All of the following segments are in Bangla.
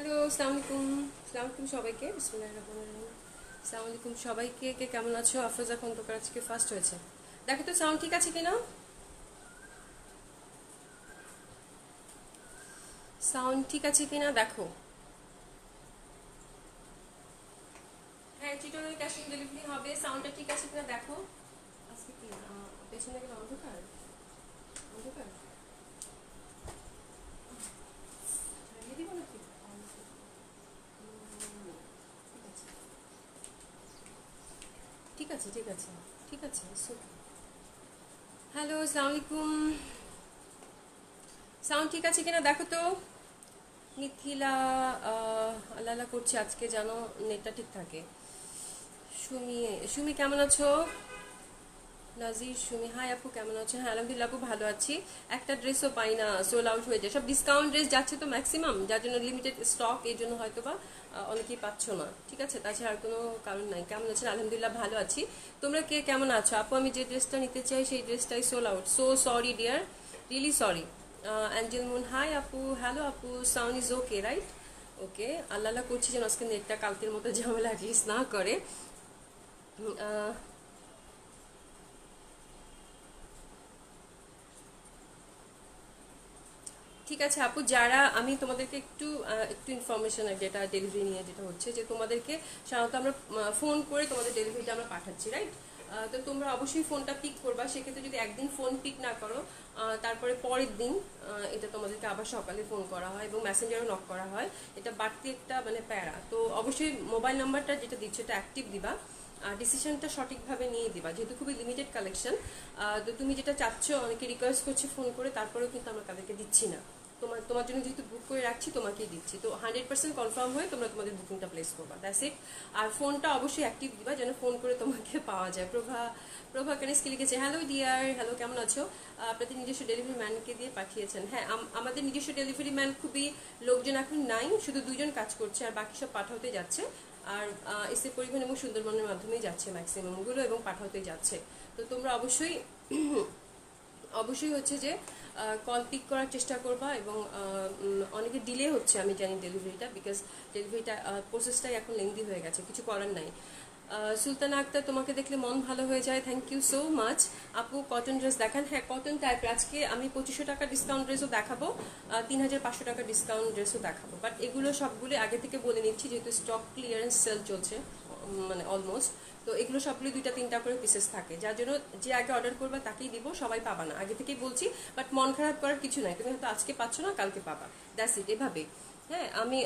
হ্যালো, আসসালামু আলাইকুম। আসসালামু আলাইকুম সবাইকে। বিসমিল্লাহির রহমানির রহিম। আসসালামু আলাইকুম সবাইকে। কে কেমন আছো? আফরোজা খন্দকার আজকে ফার্স্ট হয়েছে। দেখো তো সাউন্ড ঠিক আছে কিনা, সাউন্ড ঠিক আছে কিনা দেখো। হ্যাঁ, চিটনের ক্যাশ অন ডেলিভারি হবে। সাউন্ডটা ঠিক আছে কিনা দেখো। আজকে কি পেছনে গেলে অন্ধকার অন্ধকার ছাড়িয়ে দিব নাকি? ঠিক আছে ঠিক আছে ঠিক আছে ঠিক আছে। হ্যালো, আসসালামু আলাইকুম। সাউন্ড ঠিক আছে কিনা দেখো তো। মিথিলা আল্লাহ আল্লাহ করছে আজকে যেন নেটটা ঠিক থাকে। সুমি, সুমি কেমন আছো? নাজির, সুমি, হাই আপু কেমন আছো? হ্যাঁ আলহামদুলিল্লাহ আপু ভালো আছি। একটা ড্রেসও পাই না, সোল আউট হয়ে যায় সব। ডিসকাউন্ট ড্রেস যাচ্ছে তো ম্যাক্সিমাম, যার জন্য লিমিটেড স্টক, এই জন্য হয়তো বা অনেকেই পাচ্ছ না। ঠিক আছে, তাছাড়া আর কোনো কারণ নাই। কেমন আছেন? আলহামদুলিল্লাহ ভালো আছি। তোমরা কে কেমন আছো? আপু আমি যে ড্রেসটা নিতে চাই সেই ড্রেসটাই sold out. So sorry dear, really sorry. Angel Moon, hi আপু। হ্যালো আপু, sound is okay right? Okay, আল্লাহ আল্লাহ করছি যেন আজকে নেটটা কালকের মতো ঝামেলা অ্যাটলিস্ট না করে। আহ, ঠিক আছে আপু, যারা আমি তোমাদেরকে একটু একটু ইনফরমেশন, যেটা ডেলিভারি নিয়ে যেটা হচ্ছে যে তোমাদেরকে সাধারণত আমরা ফোন করে তোমাদের ডেলিভারিটা আমরা পাঠাচ্ছি, রাইট? তো তোমরা অবশ্যই ফোনটা পিক করবা। সেক্ষেত্রে যদি একদিন ফোন পিক না করো, তারপরে পরের দিন এটা তোমাদেরকে আবার সকালে ফোন করা হয় এবং মেসেঞ্জারও নক করা হয়। এটা বাড়তি একটা মানে প্যারা। তো অবশ্যই মোবাইল নাম্বারটা যেটা দিচ্ছ এটা অ্যাক্টিভ দিবা। ডিসিশনটা সঠিকভাবে নিয়ে দিবা, যেহেতু খুবই লিমিটেড কালেকশন। তো তুমি যেটা চাচ্ছ, অনেকে রিকোয়েস্ট করছে ফোন করে, তারপরেও কিন্তু আমরা তাদেরকে দিচ্ছি না। তোমার তোমার জন্য যেহেতু বুক করে রাখছি, তোমাকেই দিচ্ছি। তো 100% কনফার্ম হয়ে তোমরা তোমাদের বুকিংটা প্লেস করবা, দ্যাটস ইট। আর ফোনটা অবশ্যই অ্যাক্টিভ দিবা যেন ফোন করে তোমাকে পাওয়া যায়। প্রভা, প্রভা কানিসকে লিখেছে, হ্যালো ডিয়ার, হ্যালো কেমন আছো? আপনাদের নিজস্ব ডেলিভারি ম্যানকে দিয়ে পাঠিয়েছেন? হ্যাঁ, আমাদের নিজস্ব ডেলিভারি ম্যান খুবই লোকজন এখন নাই, শুধু 2জন কাজ করছে, আর বাকি সব পাঠাতে যাচ্ছে। আর এসে পরিবহন এবং সুন্দরবনের মাধ্যমেই যাচ্ছে ম্যাক্সিমামগুলো, এবং পাঠাতে যাচ্ছে। তো তোমরা অবশ্যই অবশ্যই হচ্ছে যে কল পিক করার চেষ্টা করবা। এবং অনেকে ডিলে হচ্ছে আমি জানি ডেলিভারিটা, বিকজ ডেলিভারিটা প্রসেসটাই এখন লেন্দি হয়ে গেছে, কিছু করার নাই। সুলতানা আক্তার, তোমাকে দেখলে মন ভালো হয়ে যায়, থ্যাংক ইউ সো মাচ। আপু কটন ড্রেস দেখান। হ্যাঁ, কটন টাইপের আজকে আমি 2500 টাকা ডিসকাউন্ট ড্রেসও দেখাবো, 3500 টাকা ডিসকাউন্ট ড্রেসও দেখাবো। বাট এগুলো সবগুলো আগে থেকে বলে নিচ্ছি, যেহেতু স্টক ক্লিয়ারেন্স সেল চলছে মানে অলমোস্ট। তো এগুলো সবগুলো 2টা 3টা করে পিসেস থাকে, যার জন্য যে আগে অর্ডার করবে তাকেই দিব, সবাই পাবা না, আগে থেকেই বলছি। বাট মন খারাপ করার কিছু নাই, তুমি হয়তো আজকে পাচ্ছ না, কালকে পাবা, দ্যাটস ইট, এভাবে। হ্যাঁ, আমি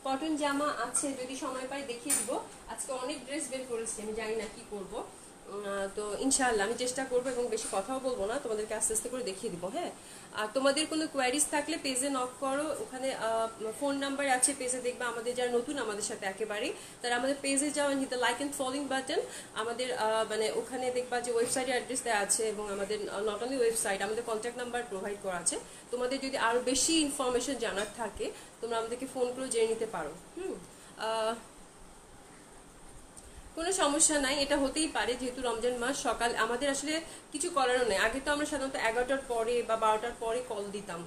কটন জামা আছে, যদি সময় পাই দেখিয়ে দিব। আজকে অনেক ড্রেস বের করেছি, আমি জানি না কি করব। তো ইনশাআল্লাহ আমি চেষ্টা করবো, এবং বেশি কথাও বলবো না, তোমাদেরকে আস্তে আস্তে করে দেখিয়ে দিব। হ্যাঁ, আর তোমাদের কোনো কোয়ারিজ থাকলে পেজে নক করো, ওখানে ফোন নাম্বার আছে পেজে, দেখবা। আমাদের যারা নতুন আমাদের সাথে একেবারেই, তারা আমাদের পেজে যাও, hit the like and following button. আমাদের মানে ওখানে দেখবা যে ওয়েবসাইটের অ্যাড্রেস দেওয়া আছে, এবং আমাদের নট অনলি ওয়েবসাইট, আমাদের কন্ট্যাক্ট নাম্বার প্রোভাইড করা আছে। তোমাদের যদি আরও বেশি ইনফরমেশন জানার থাকে, তোমরা আমাদেরকে ফোন করে জেনে নিতে পারো। কোনো সমস্যা নাই, এটা হতেই পারে, যেহেতু রমজান মাস। সকাল আমাদের আসলে কিছু করারও নেই। আগে তো আমরা সাধারণত 11টার পরে বা 12টার পরে কল দিতাম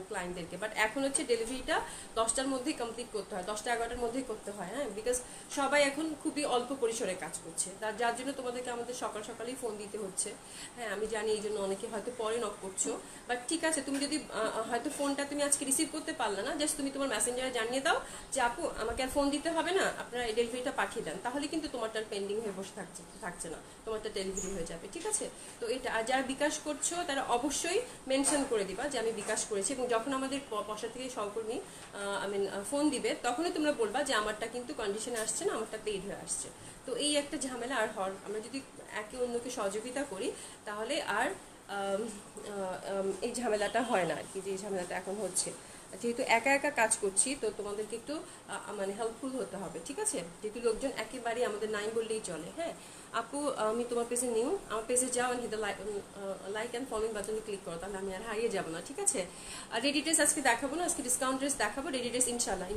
ক্লায়েন্টদেরকে, বাট এখন হচ্ছে ডেলিভারিটা 10টার মধ্যেই কমপ্লিট করতে হয়, 10টা 11টার মধ্যেই করতে হয়। হ্যাঁ, বিকজ সবাই এখন খুবই অল্প পরিসরে কাজ করছে, যার জন্য তোমাদেরকে আমাদের সকাল সকালেই ফোন দিতে হচ্ছে। হ্যাঁ, আমি জানি, এই জন্য অনেকে হয়তো পরে নক করছো। বাট ঠিক আছে, তুমি যদি হয়তো ফোনটা তুমি আজকে রিসিভ করতে পারলে না, জাস্ট তুমি তোমার মেসেঞ্জারে জানিয়ে দাও যে আপু আমাকে আর ফোন দিতে হবে না, আপনারা এই ডেলিভারিটা পাঠিয়ে দেন, তাহলে কিন্তু তোমারটা পেন্ডিং হয়ে বসে থাকছে না, তোমারটা ডেলিভারি হয়ে যাবে। ঠিক আছে? তো এটা, আর যারা বিকাশ করছো তারা অবশ্যই মেনশন করে দিবা যে আমি বিকাশ করেছি, এবং যখন আমাদের পশা থেকে সহকর্মী ফোন দিবে, তখনই তোমরা বলবা যে আমারটা কিন্তু কন্ডিশনে আসছে না, আমারটা পেইড হয়ে আসছে। তো এই একটা ঝামেলা আর আমরা যদি একে অন্যকে সহযোগিতা করি, তাহলে আর এই ঝামেলাটা হয় না আর কি, যে ঝামেলাটা এখন হচ্ছে। যেহেতু একা একা কাজ করছি, তো তোমাদেরকে একটু মানে হেল্পফুল হতে হবে। ঠিক আছে? যেহেতু লোকজন একেবারেই আমাদের নাই বললেই চলে। হ্যাঁ আপু, আমি তোমার পেজে নিউ, আমার পেজে যাও, হিট লাইক অ্যান্ড ফলোইং বাটনে ক্লিক করো, তাহলে আমি আর হারিয়ে যাবো না। ঠিক আছে? আর রেডি ড্রেস আজকে দেখাবো না, আজকে ডিসকাউন্ট ড্রেস দেখাবো। রেডি ড্রেস ইনশাল্লাহ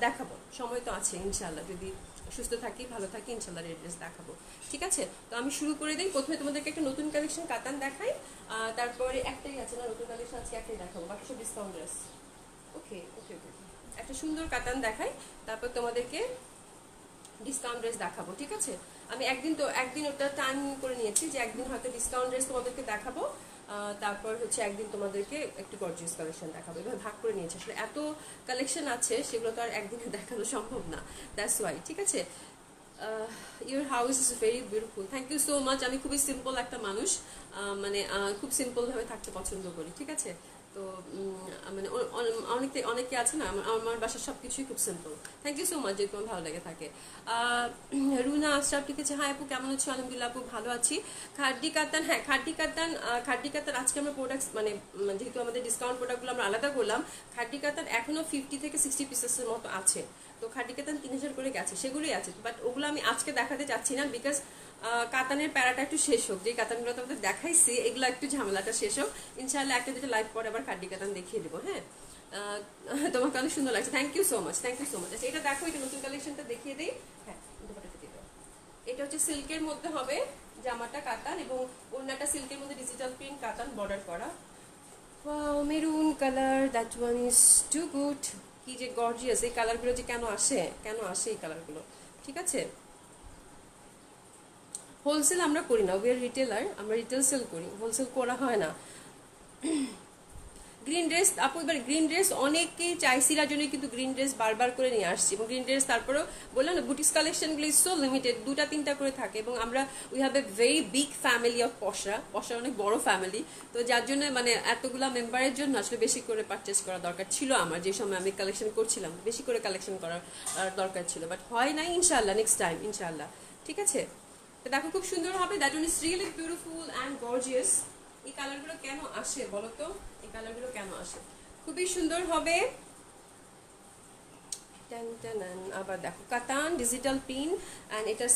দেখাবো, সময় তো আছে ইনশাল্লাহ, যদি সুস্থ থাকি ভালো থাকি ইনশাল্লাহ রেডি ড্রেস দেখাবো। ঠিক আছে? তো আমি শুরু করে দিই। প্রথমে তোমাদেরকে একটা নতুন কালেকশন কাতান দেখাই, তারপরে একটাই আছে না নতুন কালেকশন, আজকে একটাই দেখাবো, বাকি সব ডিসকাউন্ট ড্রেস। ওকে ওকে ওকে। একটা সুন্দর কাতান দেখাই, তারপর তোমাদেরকে ডিসকাউন্ট ড্রেস দেখাবো, ঠিক আছে? আমি একদিন ওটা টাইম করে নিয়েছি যে একদিন হয়তো ডিসকাউন্ট ড্রেস তোমাদেরকে দেখাবো, তারপর হচ্ছে একদিন তোমাদেরকে একটু গর্জিয়াস কালেকশন দেখাবো, এভাবে ভাগ করে নিয়েছি। আসলে এত কালেকশন আছে, সেগুলো তো আর একদিনে দেখানো সম্ভব না, দ্যাটস ওয়াই, ঠিক আছে? Your house is very beautiful, thank you so much. আমি খুবই সিম্পল একটা মানুষ, মানে খুব সিম্পলভাবে থাকতে পছন্দ করি, ঠিক আছে? তো মানে অনেকে আছে না, আমার বাসার সব কিছুই খুব simple. Thank you so much যদি তোমার ভালো লেগে থাকে। রুনা আশরাফ লিখেছে, হাই আপু কেমন আছো? আলহামদুলিল্লাহ আপু ভালো আছি। খাড্ডি কাতান, হ্যাঁ খাড্ডি কাতান আজকে আমরা প্রোডাক্টস মানে যেহেতু আমাদের ডিসকাউন্ট প্রোডাক্টগুলো আমরা আলাদা করলাম, খাড্ডি কাতান এখনো 50 থেকে 60 পিসেসের মতো আছে। তো খাড্ডি কাতান 3000 করে গেছে, সেগুলোই আছে, বাট ওগুলো আমি আজকে দেখাতে চাচ্ছি না, বিকজ কাতানের প্যারাটা একটু শেষ হোক। যে কাতানগুলো তোমাদের দেখাইছি এগুলো একটু ঝামেলাটা শেষ হোক, ইনশাআল্লাহ একটা দুটো লাইভ পরে আবার খাড্ডি কাতান দেখিয়ে দেবো। হ্যাঁ, তোমাকে অনেক সুন্দর লাগছে, thank you so much, thank you so much. আচ্ছা, এটা দেখো, এটা নতুন কালেকশনটা দেখিয়ে দিই। হ্যাঁ, দুপাটাটা দিয়ে দাও। এটা হচ্ছে সিল্কের মধ্যে হবে, জামাটা কাতান এবং ওড়নাটা সিল্কের মধ্যে ডিজিটাল প্রিন্ট কাতান বর্ডার করা। Wow, maroon colour, that one is too good. কি যে গর্জিয়াস, এই কালারগুলো যে কেন আসে এই কালারগুলো, ঠিক আছে? হোলসেল আমরা করি না, উই আর রিটেলার, আমরা রিটেল সেল করি, হোলসেল করা হয় না। গ্রিন ড্রেস আপু, এবার গ্রিন ড্রেস অনেকেই চাইছিলার জন্য কিন্তু গ্রিন ড্রেস বারবার করে নিয়ে আসছি, এবং গ্রিন ড্রেস তারপরেও বললাম না, বুটিক্স কালেকশনগুলো ইজ সো লিমিটেড, 2-3টা করে থাকে, এবং আমরা we have a very big family of Poshra অনেক বড় ফ্যামিলি, তো যার জন্য মানে এতগুলা মেম্বারের জন্য আসলে বেশি করে পারচেস করা দরকার ছিল আমার, যে সময় আমি কালেকশন করছিলাম বেশি করে কালেকশন করার দরকার ছিল, বাট হয় নাই, ইনশাআল্লাহ নেক্সট টাইম ইনশাআল্লাহ, ঠিক আছে? দেখো খুব সুন্দর হবে, that one is really beautiful and gorgeous. এই কালারগুলো কেন আসে বলো তো, এই কালারগুলো কেন আসে? খুবই সুন্দর হবে। আবার দেখো কাতান ডিজিটাল প্রিন্ট, অ্যান্ড এটা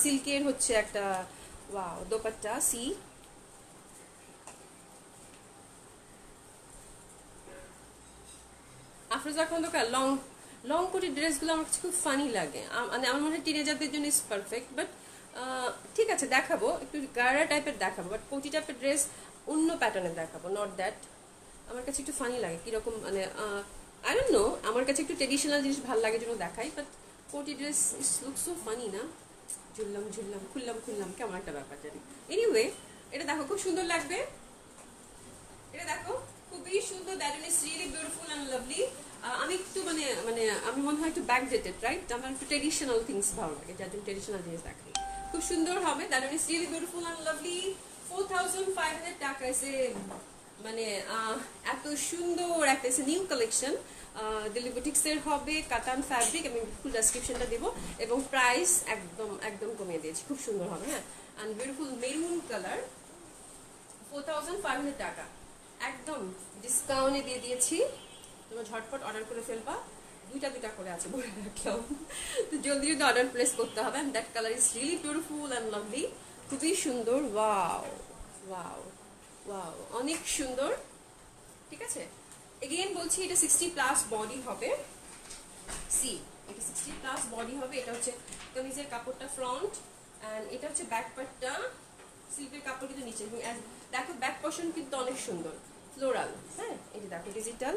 সিল্কের হচ্ছে একটা wow dupatta, see Afroza Khandakar. Long কোটের ড্রেসগুলো আমার কাছে খুব ফানি লাগে, মানে আমার মনে হয় টিনেজারদের জন্য ইজ পারফেক্ট, বাট ঠিক আছে দেখাবো, একটু গাড়া টাইপের দেখাবো, বাট কোটি টাইপের ড্রেস অন্য প্যাটার্নের দেখাবো, নট দ্যাট। আমার কাছে একটু ফানি লাগে, কিরকম মানে আই ডোন্ট নো, আমার কাছে একটু ট্রেডিশনাল জিনিস ভালো লাগে জন্য দেখাই, বাট কোটি ড্রেস ইস লুক সো ফানি না, ঝুললাম খুললাম কেমন একটা ব্যাপার জানি। এনিওয়ে, এটা দেখো খুব সুন্দর লাগবে, এটা দেখো খুবই সুন্দর, that is really beautiful and lovely. আমি একটু মানে আমি মনে হয় একটু ব্যাকডেটেড, রাইট? আমার একটু ট্রেডিশনাল থিংস ভালো লাগে, যার জন্য ট্রেডিশনাল জিনিস দেখাই। খুব সুন্দর হবে, that is really beautiful and lovely. 4500 টাকা এসে মানে এত সুন্দর একটা নিউ কালেকশন, দিল্লি বুটিক্স এর হবে, কাতান ফ্যাব্রিক, আমি ফুল ডেসক্রিপশনটা দেবো, এবং প্রাইস একদম কমিয়ে দিয়েছি, খুব সুন্দর হবে। হ্যাঁ, অ্যান্ড বিউটিফুল মেরুন কালার, 4500 টাকা একদম ডিসকাউন্টে দিয়ে দিয়েছি, তোমরা ঝটপট অর্ডার করে ফেলবা, দুইটা করে আছে বলে রাখলাম, তো জলদি অর্ডার প্লেস করতে হবে। And that colour is really beautiful and lovely, খুবই সুন্দর, ওয়াও ওয়াও ওয়াও, অনেক সুন্দর, ঠিক আছে? এগেইন বলছি, এটা 60+ বডি হবে, সি এটা 60+ বডি হবে, এটা হচ্ছে কামিজের কাপড়টা ফ্রন্ট, অ্যান্ড এটা হচ্ছে ব্যাক পার্টটা, সিল্কের কাপড় কিন্তু নিচে, দেখো ব্যাক পোর্শন কিন্তু অনেক সুন্দর ফ্লোরাল। হ্যাঁ, এই যে দেখো ডিজিটাল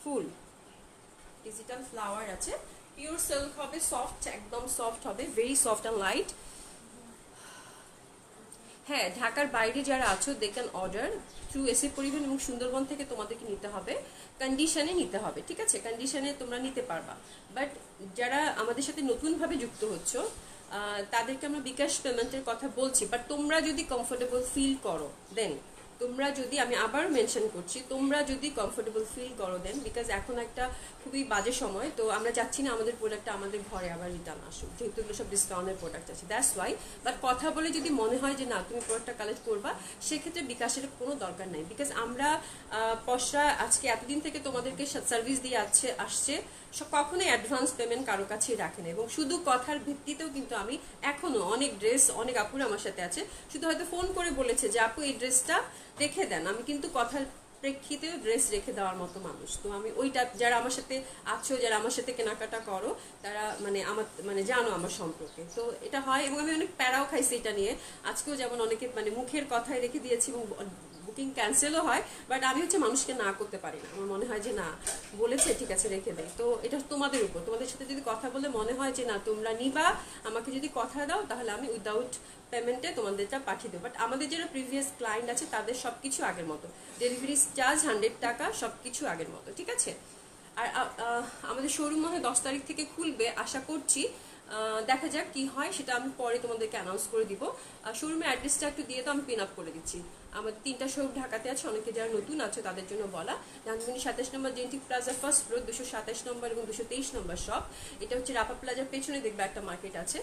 ফুল, ডিজিটাল ফ্লাওয়ার আছে, পিওর সিল্ক হবে, সফট, একদম সফট হবে, ভেরি সফট অ্যান্ড লাইট। হ্যাঁ, ঢাকার বাইরে যারা আছো they can order through SA Paribahan, এবং সুন্দরবন থেকে তোমাদেরকে নিতে হবে, কন্ডিশনে নিতে হবে, ঠিক আছে? কন্ডিশনে তোমরা নিতে পারবা, বাট যারা আমাদের সাথে নতুনভাবে যুক্ত হচ্ছ তাদেরকে আমরা বিকাশ পেমেন্টের কথা বলছি, বাট তোমরা যদি কমফোর্টেবল ফিল করো দেন, তোমরা যদি, আমি আবার মেনশন করছি, তোমরা যদি কমফোর্টেবল ফিল করো দেন, বিকজ এখন একটা খুবই বাজে সময়, তো আমরা চাচ্ছি না আমাদের প্রোডাক্টটা আমাদের ঘরে আবার রিটার্ন আসুক, যেহেতু এগুলো সব ডিসকাউন্টের প্রোডাক্ট আছে, দ্যাটস ওয়াই। বাট কথা বলে যদি মনে হয় যে না তুমি প্রোডাক্টটা কালেক্ট করবা, সেক্ষেত্রে বিকাশের কোনো দরকার নাই, বিকজ আমরা পশরা আজকে এতদিন থেকে তোমাদেরকে সার্ভিস দিয়ে আসছে, কখনোই অ্যাডভান্স পেমেন্ট কারো কাছেই রাখে না, এবং শুধু কথার ভিত্তিতেও কিন্তু আমি এখনো অনেক ড্রেস, অনেক আপুরা আমার সাথে আছে, শুধু হয়তো ফোন করে বলেছে যে আপু এই ড্রেসটা রেখে দেন, আমি কিন্তু কথার প্রেক্ষিতেও ড্রেস রেখে দেওয়ার মতো মানুষ, তো আমি ওইটা, যারা আমার সাথে আছো, যারা আমার সাথে কেনাকাটা করো, তারা মানে জানো আমার সম্পর্কে, তো এটা হয়, এবং আমি অনেক প্যারাও খাইছি এটা নিয়ে, আজকেও যেমন অনেকে মুখের কথায় রেখে দিয়েছি, এবং বুকিং ক্যান্সেলও হয়, বাট আমি হচ্ছে মানুষকে না করতে পারি না। আমার মনে হয় যে না, বলেছে ঠিক আছে রেখে দেয়। তো এটা তোমাদের উপর, তোমাদের সাথে যদি কথা বলে মনে হয় যে না তোমরা নিবা, আমাকে যদি কথা দাও, তাহলে আমি উইদাউট পেমেন্টে তোমাদেরটা পাঠিয়ে দেবো। বাট আমাদের যারা প্রিভিয়াস ক্লায়েন্ট আছে তাদের সব কিছু আগের মতো, ডেলিভারি চার্জ 100 টাকা, সব কিছু আগের মতো, ঠিক আছে। আর আমাদের শোরুম মনে হয় 10 তারিখ থেকে খুলবে, আশা করছি। দেখা যাক কি হয়, সেটা আমি পরে তোমাদেরকে অ্যানাউন্স করে দিব। শোরুমের অ্যাড্রেসটা একটু দিয়ে তো আমি পিন আপ করে দিচ্ছি। আমাদের 3টা শোরুম ঢাকাতে আছে, অনেকে যারা নতুন আছে তাদের জন্য বলা। ধানমন্ডি 27 নম্বর জেন্টিক প্লাজা ফার্স্ট ফ্লোর, 227 নম্বর এবং 223 নম্বর শপ। এটা হচ্ছে রাপা প্লাজার পেছনে দেখবে একটা মার্কেট আছে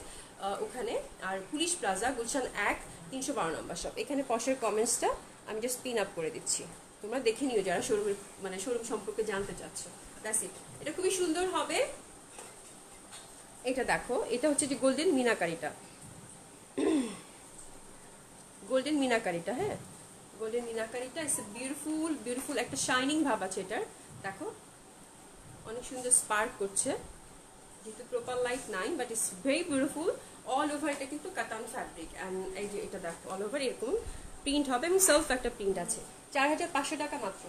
ওখানে। আর পুলিশ প্লাজা গুলশান 1 312 নম্বর শপ। এখানে পশের কমেন্টসটা আমি জাস্ট পিন আপ করে দিচ্ছি, তোমরা দেখে নিও যারা শোরুমের মানে শোরুম সম্পর্কে জানতে চাচ্ছ। That's it. এটা খুবই সুন্দর হবে। এটা দেখো, এটা হচ্ছে যে গোল্ডেন মিনাকারিটা, গোল্ডেন মিনাকারিটা, হ্যাঁ গোল্ডেন মিনাকারিটা। ইটস বিউটিফুল বিউটিফুল, একটা শাইনিং ভাব আছে এটার। দেখো অনেক সুন্দর স্পার্ক করছে, যেহেতু প্রপার লাইট নাই, but it's very beautiful. All over এটা কিন্তু কাতান ফ্যাব্রিক, অ্যান্ড এই যে এটা দেখো অল ওভার এরকম প্রিন্ট হবে এবং সেলফ একটা প্রিন্ট আছে। 4500 টাকা মাত্র,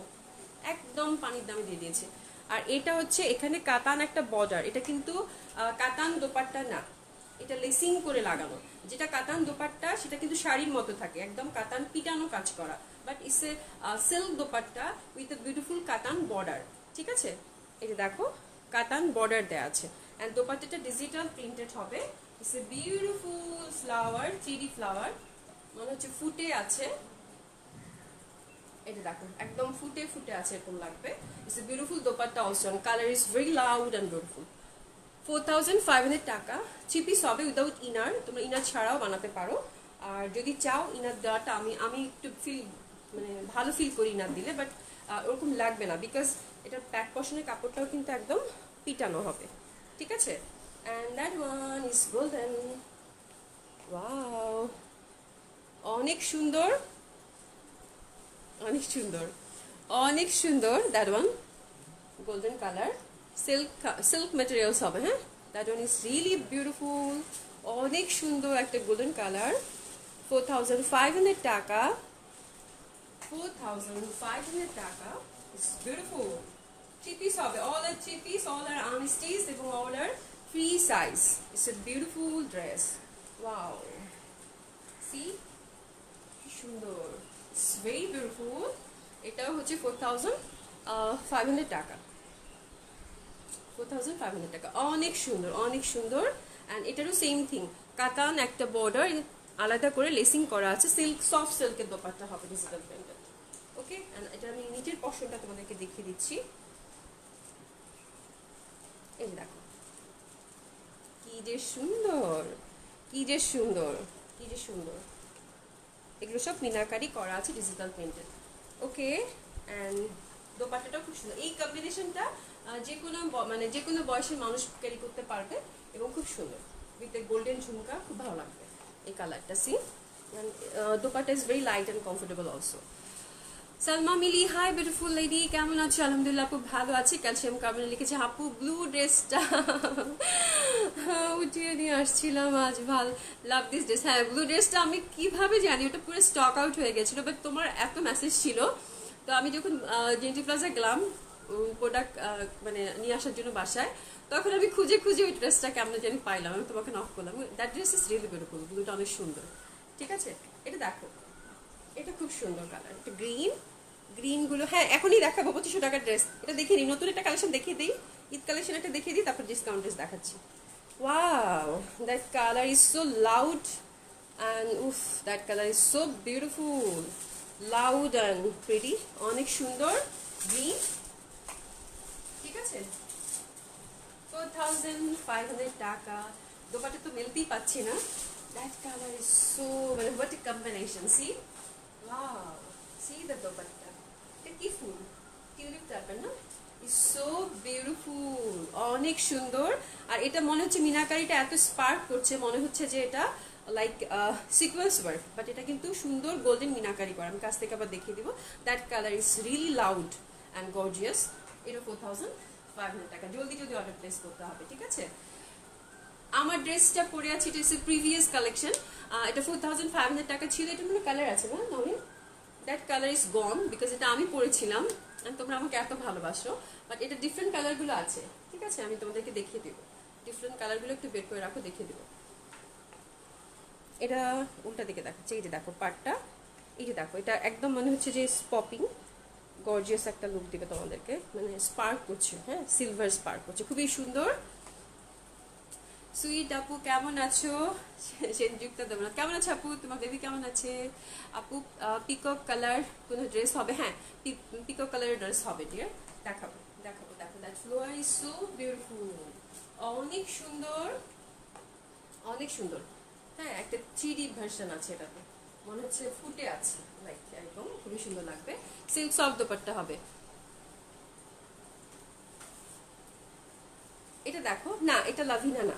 একদম পানির দামে দিয়ে দিয়েছে। আর এটা হচ্ছে এখানে কাতান একটা বর্ডার, এটা কিন্তু কাতান দোপাট্টা না, এটা লেসিং করে লাগানো। যেটা কাতান দোপাট্টা সেটা কিন্তু শাড়ির মতো থাকে, একদম কাতান পিটানো কাজ করা, but it's a silk dupatta with a beautiful কাতান বর্ডার, ঠিক আছে। এটা দেখো কাতান বর্ডার দেওয়া আছে, অ্যান্ড দোপাট্টাটা ডিজিটাল প্রিন্টেড হবে। It's a beautiful flower, 3D flower, মনে হচ্ছে ফুটে আছে। এটা দেখো একদম ফুটে ফুটে আছে এরকম লাগবে। It's a beautiful dupatta also, colour is very loud and beautiful. 4500 টাকা, 3 পিস হবে উইদাউট ইনার, তোমরা ইনার ছাড়াও বানাতে পারো। আর যদি চাও ইনার দেওয়াটা, আমি একটু মানে ভালো ফিল করি ইনার দিলে, বাট ওরকম লাগবে না, বিকজ এটার প্যাক পশনের কাপড়টাও কিন্তু একদম পিটানো হবে, ঠিক আছে। And that one is golden, wow অনেক সুন্দর, অনেক সুন্দর, অনেক সুন্দর। That one golden colour, silk materials হবে, হ্যাঁ। That one is really beautiful, অনেক সুন্দর একটা গোল্ডেন কালার। 4500 টাকা, 4500 টাকা, ইটস বিউটিফুল। 3 পিস হবে, all are 3 piece, all are unstitch এবং all are free size. It's a beautiful dress, wow, see কি সুন্দর, ইটস ভেরি বিউটিফুল। এটাও হচ্ছে 4500 টাকা, 4500 টাকা, অনেক সুন্দর অনেক সুন্দর। অ্যান্ড এটারও সেম থিং, কাতান একটা বর্ডার আলাদা করে লেসিং করা আছে, সিল্ক সফট সিল্কের দোপাট্টা হবে ডিজিটাল প্রিন্টেড, ওকে। অ্যান্ড এটা আমি নিচের পশনটা তোমাদেরকে দেখিয়ে দিচ্ছি। এই দেখো কি যে সুন্দর, কি যে সুন্দর, কি যে সুন্দর। এগুলো সব মিনাকারি করা আছে ডিজিটাল প্রিন্টেড, ওকে। অ্যান্ড দোপাট্টাটাও খুব সুন্দর, এই কম্বিনেশনটা যে কোনো মানে যে কোনো বয়সের মানুষ ক্যারি করতে পারবে এবং খুব সুন্দর, উইথ এ গোল্ডেন ঝুমকা, খুব ভালো লাগবে এই কালারটা। See dupatta is very light and comfortable also. Salma Mili, hi beautiful lady, কেমন আছো? আলহামদুলিল্লাহ খুব ভালো আছি। ক্যালসিয়াম কার্বনে লিখেছে আপু ব্লু ড্রেসটা উঠিয়ে নিয়ে আসছিলাম আজ, ভাল লাভ দিস ড্রেস। হ্যাঁ ব্লু ড্রেসটা আমি কিভাবে জানি, ওটা পুরো স্টক আউট হয়ে গেছিল, বাট তোমার এত মেসেজ ছিল, তো আমি যখন জেন্টি প্লাজা গেলাম প্রোডাক্ট মানে নিয়ে আসার জন্য বাসায়, তখন আমি খুঁজে খুঁজে ওই ড্রেসটা কেমন জানি পাইলাম, আমি তোমাকে নক করলাম। That dress is really beautiful, ব্লুটা অনেক সুন্দর, ঠিক আছে। এটা দেখো, এটা খুব সুন্দর কালার, এটা গ্রিন, গ্রিন গুলো হ্যাঁ এখনই দেখাবো। 2500 টাকার ড্রেস, এটা দেখিয়ে নিই, নতুন একটা কালেকশন দেখিয়ে দিই, ঈদ কালেকশন একটা দেখিয়ে দিই, তারপর ডিসকাউন্ট ড্রেস দেখাচ্ছি। Wow, that colour is so loud and উফ, that colour is so beautiful, loud and pretty, অনেক সুন্দর গ্রিন, ঠিক আছে। 4500 টাকা, দোপাট্টা তো মেলতেই পাচ্ছি না। দ্যাট কালার ইজ সো মানে what a combination, C wow, C the dupatta, এটা কি ফুল, টিউলিপ টাইপের না, ইজ সো বিউটিফুল, অনেক সুন্দর। আর এটা মনে হচ্ছে মিনাকারিটা এত স্পার্ক করছে, মনে হচ্ছে যে এটা লাইক সিকোয়েন্স ওয়ার্ক, বাট এটা কিন্তু সুন্দর গোল্ডেন মিনাকারি করা। আমি কাছ থেকে আবার দেখিয়ে দিব। That colour is really loud and gorgeous. এটা 4500 টাকা, জলদি জলদি অর্ডার প্লেস করতে হবে, ঠিক আছে। আমার ড্রেসটা পরে আছি, এটা হচ্ছে প্রিভিয়াস কালেকশন, এটা 4500 টাকা ছিল। এটা মানে কালার আছে না Nabin, that colour is gone, because এটা আমি পরেছিলাম and তোমরা আমাকে এত ভালোবাসো। বাট এটা ডিফারেন্ট কালারগুলো আছে, ঠিক আছে, আমি তোমাদেরকে দেখিয়ে দেবো। ডিফারেন্ট কালারগুলো একটু বের করে রাখো, দেখিয়ে দেবো। এটা উল্টা দিকে দেখাচ্ছে, এই যে দেখো পার্টটা, এই যে দেখো এটা একদম মনে হচ্ছে যে পপিং গর্জিয়াস একটা লুক দিবে তোমাদেরকে, মানে স্পার্ক করছে, হ্যাঁ সিলভার স্পার্ক করছে, খুবই সুন্দর। সুইট আপু কেমন আছো? সেনযুক্ত দেবনাথ কেমন আছে আপু? তোমার বেবি কেমন আছে আপু? পিকক কালার কোনো ড্রেস হবে? হ্যাঁ, পিকক কালারের ড্রেস হবে ডিয়ার, দেখাবো দেখাবো। দেখো that flower is so beautiful, অনেক সুন্দর অনেক সুন্দর। হ্যাঁ, একটা 3D ভার্সন আছে এটাতে, মনে হচ্ছে ফুটে আছে, লাইক একদম খুবই সুন্দর লাগবে। সিল্ক সফট দোপাট্টা হবে। এটা দেখো, না এটা লাভিনা না,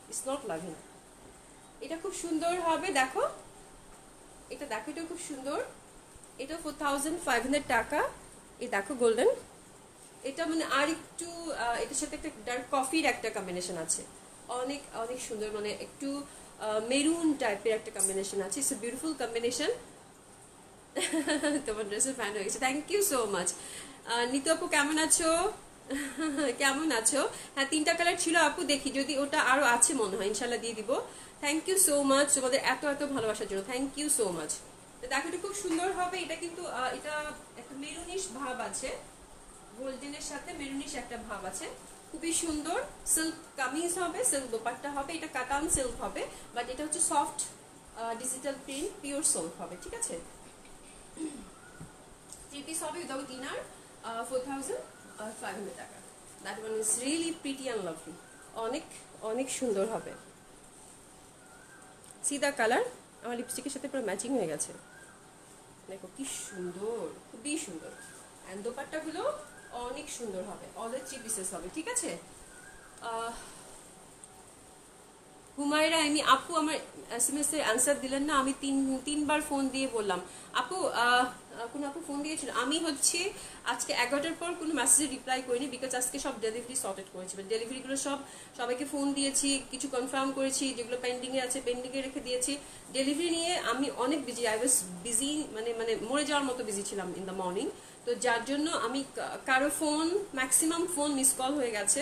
ইটস নট লাভিনা, এটা খুব সুন্দর হবে। দেখো এটা, দেখো এটা খুব সুন্দর, এটা 4500 টাকা। এই দেখো গোল্ডেন, এটা মানে আর একটু এটার সাথে একটা ডার্ক কফির একটা কম্বিনেশন আছে, অনেক অনেক সুন্দর, মানে একটু মেরুন টাইপের একটা কম্বিনেশন আছে। It's a beautiful combination. তোমার ড্রেসের ফ্যান হয়ে গেছে, thank you so much. Nitu আপু কেমন আছো? কেমন আছো? হ্যাঁ 3টা কালার ছিল আপু, দেখি যদি ওটা আরো আছে মনে হয়, ইনশাল্লাহ দিয়ে দিব। থ্যাংক ইউ সো মাচ তোমাদের এত এত ভালোবাসার জন্য, থ্যাংক ইউ সো মাচ। দেখো এটা খুব সুন্দর হবে, এটা কিন্তু এটা একটা মেরুনিশ ভাব আছে, গোল্ডেনের সাথে মেরুনিশ একটা ভাব আছে, খুবই সুন্দর। সিল্ক কামিজ হবে, সিল্ক দোপাট্টা হবে, এটা কাতান সিল্ক হবে, বাট এটা হচ্ছে soft digital print, pure silk হবে, ঠিক আছে। 3 piece হবে উইদাউট ইনার, 4500 টাকা। That one is really pretty and lovely, অনেক অনেক সুন্দর হবে। সিদা কালার, আমার লিপস্টিকের সাথে পুরো ম্যাচিং হয়ে গেছে, দেখো কি সুন্দর, খুবই সুন্দর। অ্যান্ড দোপাট্টাগুলো অনেক সুন্দর হবে, অল 3 পিসেস হবে, ঠিক আছে। হুমায়রা আমি আপু আমার SMS এর অ্যান্সার দিলেন না, আমি তিনবার ফোন দিয়ে বললাম। আপু কোন আপু ফোন দিয়েছিল, আমি হচ্ছে আজকে 11টার পর কোনো মেসেজে রিপ্লাই করিনি, বিকজ আজকে সব ডেলিভারি সর্টেড করেছি, ডেলিভারিগুলো সব সবাইকে ফোন দিয়েছি, কিছু কনফার্ম করেছি, যেগুলো পেন্ডিং এ আছে পেন্ডিং এ রেখে দিয়েছি। ডেলিভারি নিয়ে আমি অনেক বিজি, আই ওয়াজ বিজি, মানে মানে মরে যাওয়ার মতো বিজি ছিলাম ইন দ্য মর্নিং। তো যার জন্য আমি কারো phone, maximum phone miss call হয়ে গেছে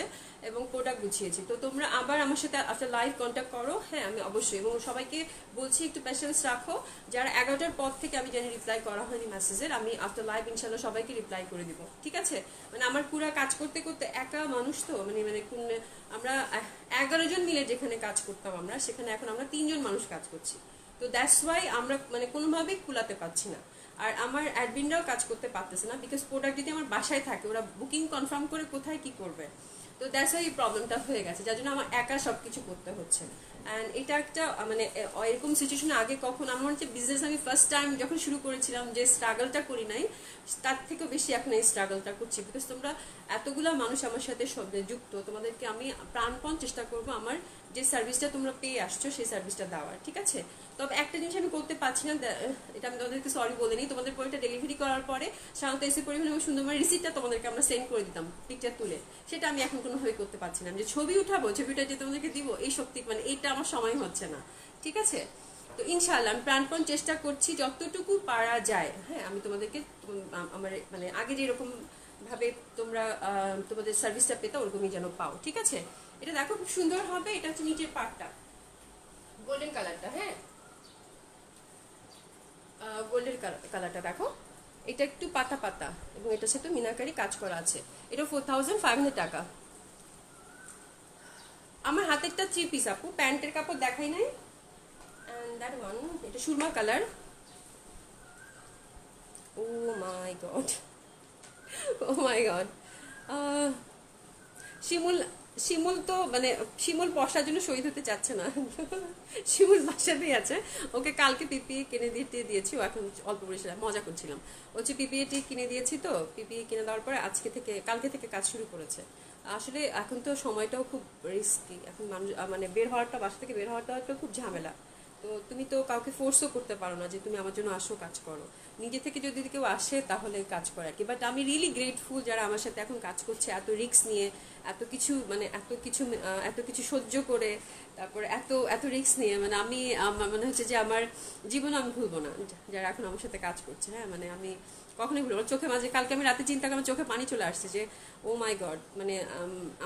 এবং প্রোডাক্ট গুছিয়েছি। তো তোমরা আবার আমার সাথে আফটার লাইভ কন্ট্যাক্ট করো, হ্যাঁ আমি অবশ্যই, এবং সবাইকে বলছি একটু পেশেন্স রাখো, যারা 11টার পর থেকে আমি জানি রিপ্লাই করা হয়নি মেসেজের, আমি আফটার লাইভ ইনশাল্লাহ সবাইকে রিপ্লাই করে দিব, ঠিক আছে। মানে আমার পুরো কাজ করতে করতে একা মানুষ তো, মানে মানে আমরা 11 জন মিলে যেখানে কাজ করতাম আমরা, সেখানে এখন আমরা 3 জন মানুষ কাজ করছি। তো দ্যাটস ওয়াই আমরা মানে কোনোভাবেই কুলাতে পারছি না, আর আমার অ্যাডমিনরাও কাজ করতে পারতেছে না, বিকজ প্রোডাক্ট যদি আমার বাসায় থাকে, ওরা বুকিং কনফার্ম করে কোথায় কি করবে। তো দ্যাটস ওয়াই এই প্রবলেমটা হয়ে গেছে, যার জন্য আমার একা সবকিছু করতে হচ্ছে। অ্যান্ড এটা একটা মানে এরকম সিচুয়েশন আগে কখন, আমার হচ্ছে বিজনেস আমি ফার্স্ট টাইম যখন শুরু করেছিলাম, যে স্ট্রাগলটা করি নাই তার থেকেও বেশি এখন এই স্ট্রাগলটা করছি, বিকজ তোমরা এতগুলা মানুষ আমার সাথে যুক্ত, তোমাদেরকে আমি প্রাণপণ চেষ্টা করব আমার যে সার্ভিসটা তোমরা পেয়ে আসছো সেই সার্ভিসটা দেওয়ার, ঠিক আছে। তবে একটা জিনিস আমি করতে পারছি না, এটা আমি তোমাদেরকে সরি বলে নিই, তোমাদের পরে ডেলিভারি করার পরে সাধারণত এসে পরিমাণ এবং সুন্দর রিসিপ্টটা তোমাদেরকে আমরা সেন্ড করে দিতাম পিকচার তুলে, সেটা আমি এখন কোনোভাবে করতে পারছি না। যে ছবি উঠাবো, ছবিটা যে তোমাদেরকে দিব, এই শক্তি মানে এইটা আমার সময় হচ্ছে না, ঠিক আছে। তো ইনশাআল্লাহ আমি প্রাণপণ চেষ্টা করছি যতটুকু পারা যায়, হ্যাঁ আমি তোমাদেরকে আমার মানে আগে যেরকম ভাবে তোমরা তোমাদের সার্ভিসটা পেতে ওরকমই যেন পাও, ঠিক আছে। এটা দেখো খুব সুন্দর হবে, এটা হচ্ছে নিচের পার্টটা গোল্ডেন কালারটা, হ্যাঁ গোল্ডেন কালারটা দেখো, এটা একটু পাতা পাতা এবং এটার সাথে মিনাকারি কাজ করা আছে। এটা 4500 টাকা। আমার হাতেরটা 3 পিস আপু, প্যান্টের কাপড় দেখাই নাই। এন্ড দ্যাট ওয়ান, এটা Surma colour, oh my god, O my god. শিমুল, শিমুল তো মানে শিমুল বর্ষার জন্য শহীদ হতে চাচ্ছে না, শিমুল বাসাতেই আছে, ওকে কালকে পিপিএ কিনে দিয়েছি, ও এখন অল্প পরিসরে মজা করছিলাম, হচ্ছে পিপিএটি কিনে দিয়েছি, তো পিপিএ কিনে দেওয়ার পরে কালকে থেকে কাজ শুরু করেছে। আসলে এখন তো সময়টাও খুব রিস্কি, এখন মানুষ মানে বের হওয়াটা, বাসা থেকে বের হওয়াটা খুব ঝামেলা। তো তুমি তো কাউকে ফোর্সও করতে পারো না যে তুমি আমার জন্য আসো কাজ করো, নিজে থেকে যদি কেউ আসে তাহলে কাজ করে আর কি। বাট আমি রিয়েলি গ্রেটফুল যারা আমার সাথে এখন কাজ করছে, এত রিস্ক নিয়ে, এত কিছু মানে এত কিছু সহ্য করে, তারপরে এত এত রিস্ক নিয়ে, মানে আমি মনে হচ্ছে যে আমার জীবনে আমি ভুলবো না যারা এখন আমার সাথে কাজ করছে। হ্যাঁ, মানে আমি কখনোই ভুলবো না। চোখে মাঝে কালকে আমি রাতে চিন্তা করে আমার চোখে পানি চলে আসছে যে ও মাই গড, মানে